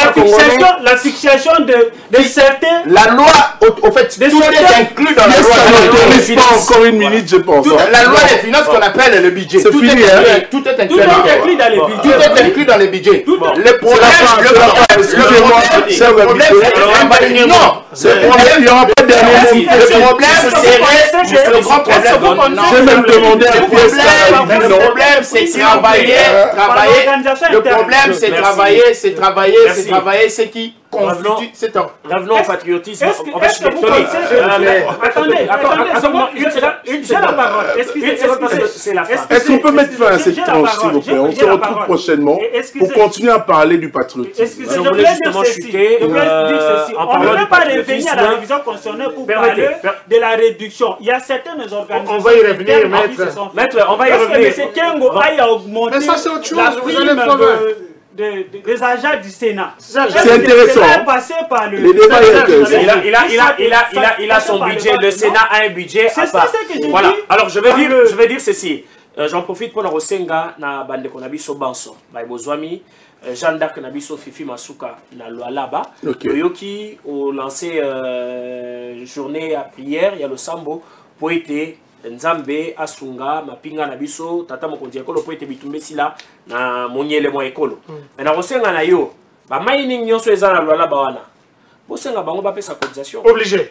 E: la fixation de certains...
A: La loi, au fait, tout est inclus dans la loi.
C: Ne laisse pas encore une minute, je pense.
A: La loi des finances qu'on appelle le budget.
C: C'est fini, hein?
A: Tout est inclus dans les budgets. Tout est inclus dans les budgets. Le problème,
C: excusez-moi, c'est un problème, il n'y aura pas de dernier mot.
A: Le problème, c'est le grand problème.
C: J'ai même demandé à
A: Le problème, c'est travailler. Le problème, c'est travailler, c'est qui constitue cet ordre.
B: Revenons au patriotisme.
E: Est-ce que vous pensez... Attendez, j'ai la parole.
B: C'est la fin.
C: Est-ce qu'on peut mettre fin à cette tranche, s'il vous plaît? On se retrouve prochainement pour continuer à parler du patriotisme.
E: Excusez, je voulais justement chuter. On ne peut pas revenir à la révision constitutionnelle pour parler de la réduction. Il y a certaines organisations...
D: On va y revenir, maître.
B: On va y revenir.
E: Parce que M. Kengo aille à augmenter la prime des agents du Sénat.
C: C'est intéressant.
E: Les
C: débats
B: il a son budget. Le Sénat a un budget.
E: C'est ça que je dis.
B: Voilà. Alors je vais dire ceci. J'en profite pour nous resenga na bande konabiso banso. By Bozwami, Jeanne d'Arc nabiso Fifi Masuka na Lualaba. Yoki au lancé journée à prière. Il y a le sambo poété. Nzambe asunga mapinga na biso tata mokonzi ekolo po ete bitumbe sila na monyele mo ekolo na rosenga na yo ba maini nyonso eza na lwala ba wana bosenga bango ba pesa cotisation
D: obligé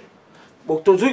B: bon tozu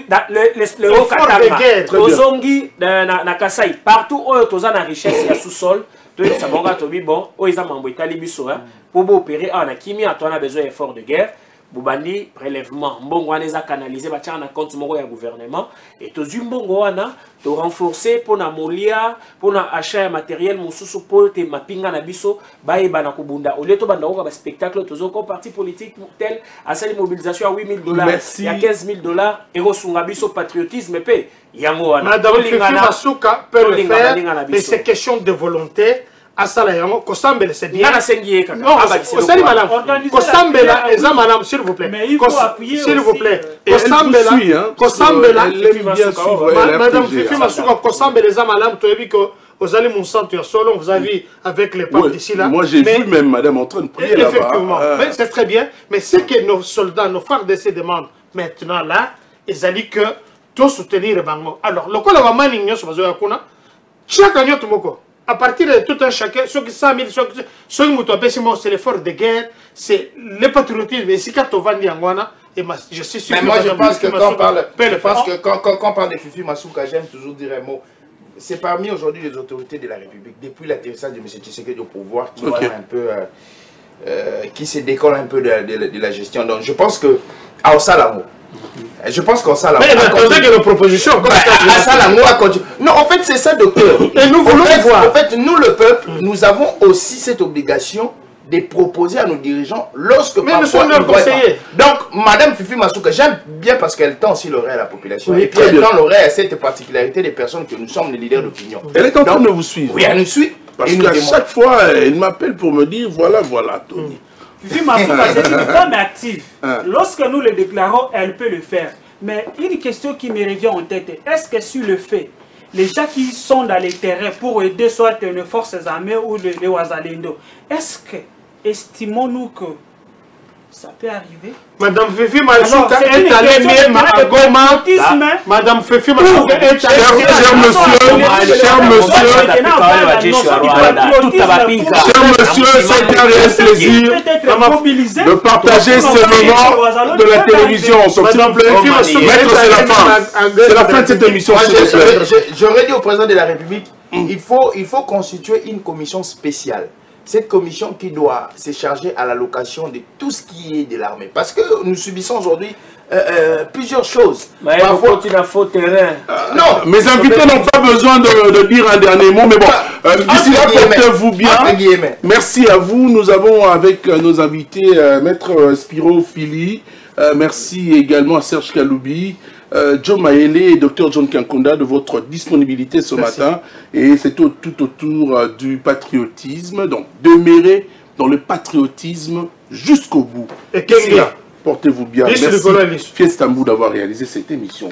B: le okatanga tozongi na Kasai partout oyo toza na richesse ya sous-sol to sa bonga to bi bon o eza mambo etali biso pour bo opérer na kimia to na besoin effort de guerre Boubandi, prélèvement, mbongo wana eza canalisé batia na compte moko ya gouvernement et tozu mbongo wana to renforcer pour na molia pour na achat ya matériel mosusu pour te mapinga na biso baeba na kubunda au lieu to banda ko ba spectacle tozo ko parti politique tel à cette mobilisation à $8,000 il y a $15,000 et rosunga biso patriotisme pe yango wana
D: Madame Fifi Masuka peut le faire mais c'est question de volonté. Asalayango, Kosambele, c'est bien. Non, c'est madame. Kosambela, madame, s'il vous plaît.
E: Mais il faut appuyer
D: s'il vous plaît.
C: Kosambela,
D: madame Fifi Masuka, Kosambela, madame, tu as vu que vous allez mon centre solo, vous avez avec les papes d'ici là.
C: Moi, j'ai vu même madame en train de prier là-bas.
D: Effectivement, c'est très bien. Mais ce que nos soldats, nos frères de ces demandent maintenant là, ils ont dit que tout soutenir le bango. Alors, le coup, la maman, chaque année, tout le monde. À partir de tout un chacun, ceux qui 100 000, ceux qui c'est l'effort de guerre, c'est le patriotisme. Et si quand on va dire je suis sûr
A: mais moi je pense que quand on parle de Fifi Masuka, j'aime toujours dire un mot. C'est parmi aujourd'hui les autorités de la République, depuis l'atterrissage de M. Tshisekedi au pouvoir, qui un peu, qui se décolle un peu de la gestion. Donc je pense que à Osalamo. Je pense qu'on s'en a.
D: Mais il y a une proposition.
A: Non, en fait, c'est ça, docteur.
D: Et nous voulons voir.
A: En fait, nous, le peuple, nous avons aussi cette obligation de proposer à nos dirigeants lorsque
D: mais nous sommes leurs conseillers.
A: Donc, Madame Fifi Masuka, j'aime bien parce qu'elle tend aussi l'oreille à la population. Oui, et puis elle tend l'oreille à cette particularité des personnes que nous sommes les leaders d'opinion.
C: Elle est en train de vous suivre.
A: Oui, elle nous suit.
C: Parce qu'à chaque fois, elle m'appelle pour me dire voilà, Tony.
E: Fifi Masuka, c'est une femme active. Lorsque nous le déclarons, elle peut le faire. Mais une question qui me revient en tête, est-ce que sur le fait, les gens qui sont dans les terrains pour aider soit les forces armées ou les Ouazalendo, est-ce que, estimons-nous que ça peut arriver?
D: Madame Fifi Masuka est allée même à Goma. Madame Fifi Masuka est allée. Cher monsieur, c'est un réel plaisir de partager ce moment de la télévision. S'il vous plaît, maître, c'est la fin. C'est la fin de cette émission, s'il vous plaît.
A: J'aurais dit au président de la République, il faut constituer une commission spéciale. Cette commission qui doit se charger à l'allocation de tout ce qui est de l'armée. Parce que nous subissons aujourd'hui plusieurs choses.
B: Mais parfois, tu n'as faux terrain.
A: Non,
C: mes invités n'ont pas besoin de dire un dernier mot, mais bon, d'ici là, portez-vous bien. Merci à vous. Nous avons avec nos invités Maître Spiro Fili, merci également à Serge Kaloubi, John Maele et Dr John Kankonda de votre disponibilité ce matin. Et c'est tout autour du patriotisme. Donc, demeurer dans le patriotisme jusqu'au bout.
D: Et qu'est-ce qu'il y a?
C: Portez-vous bien. Merci Fiestambu d'avoir réalisé cette émission.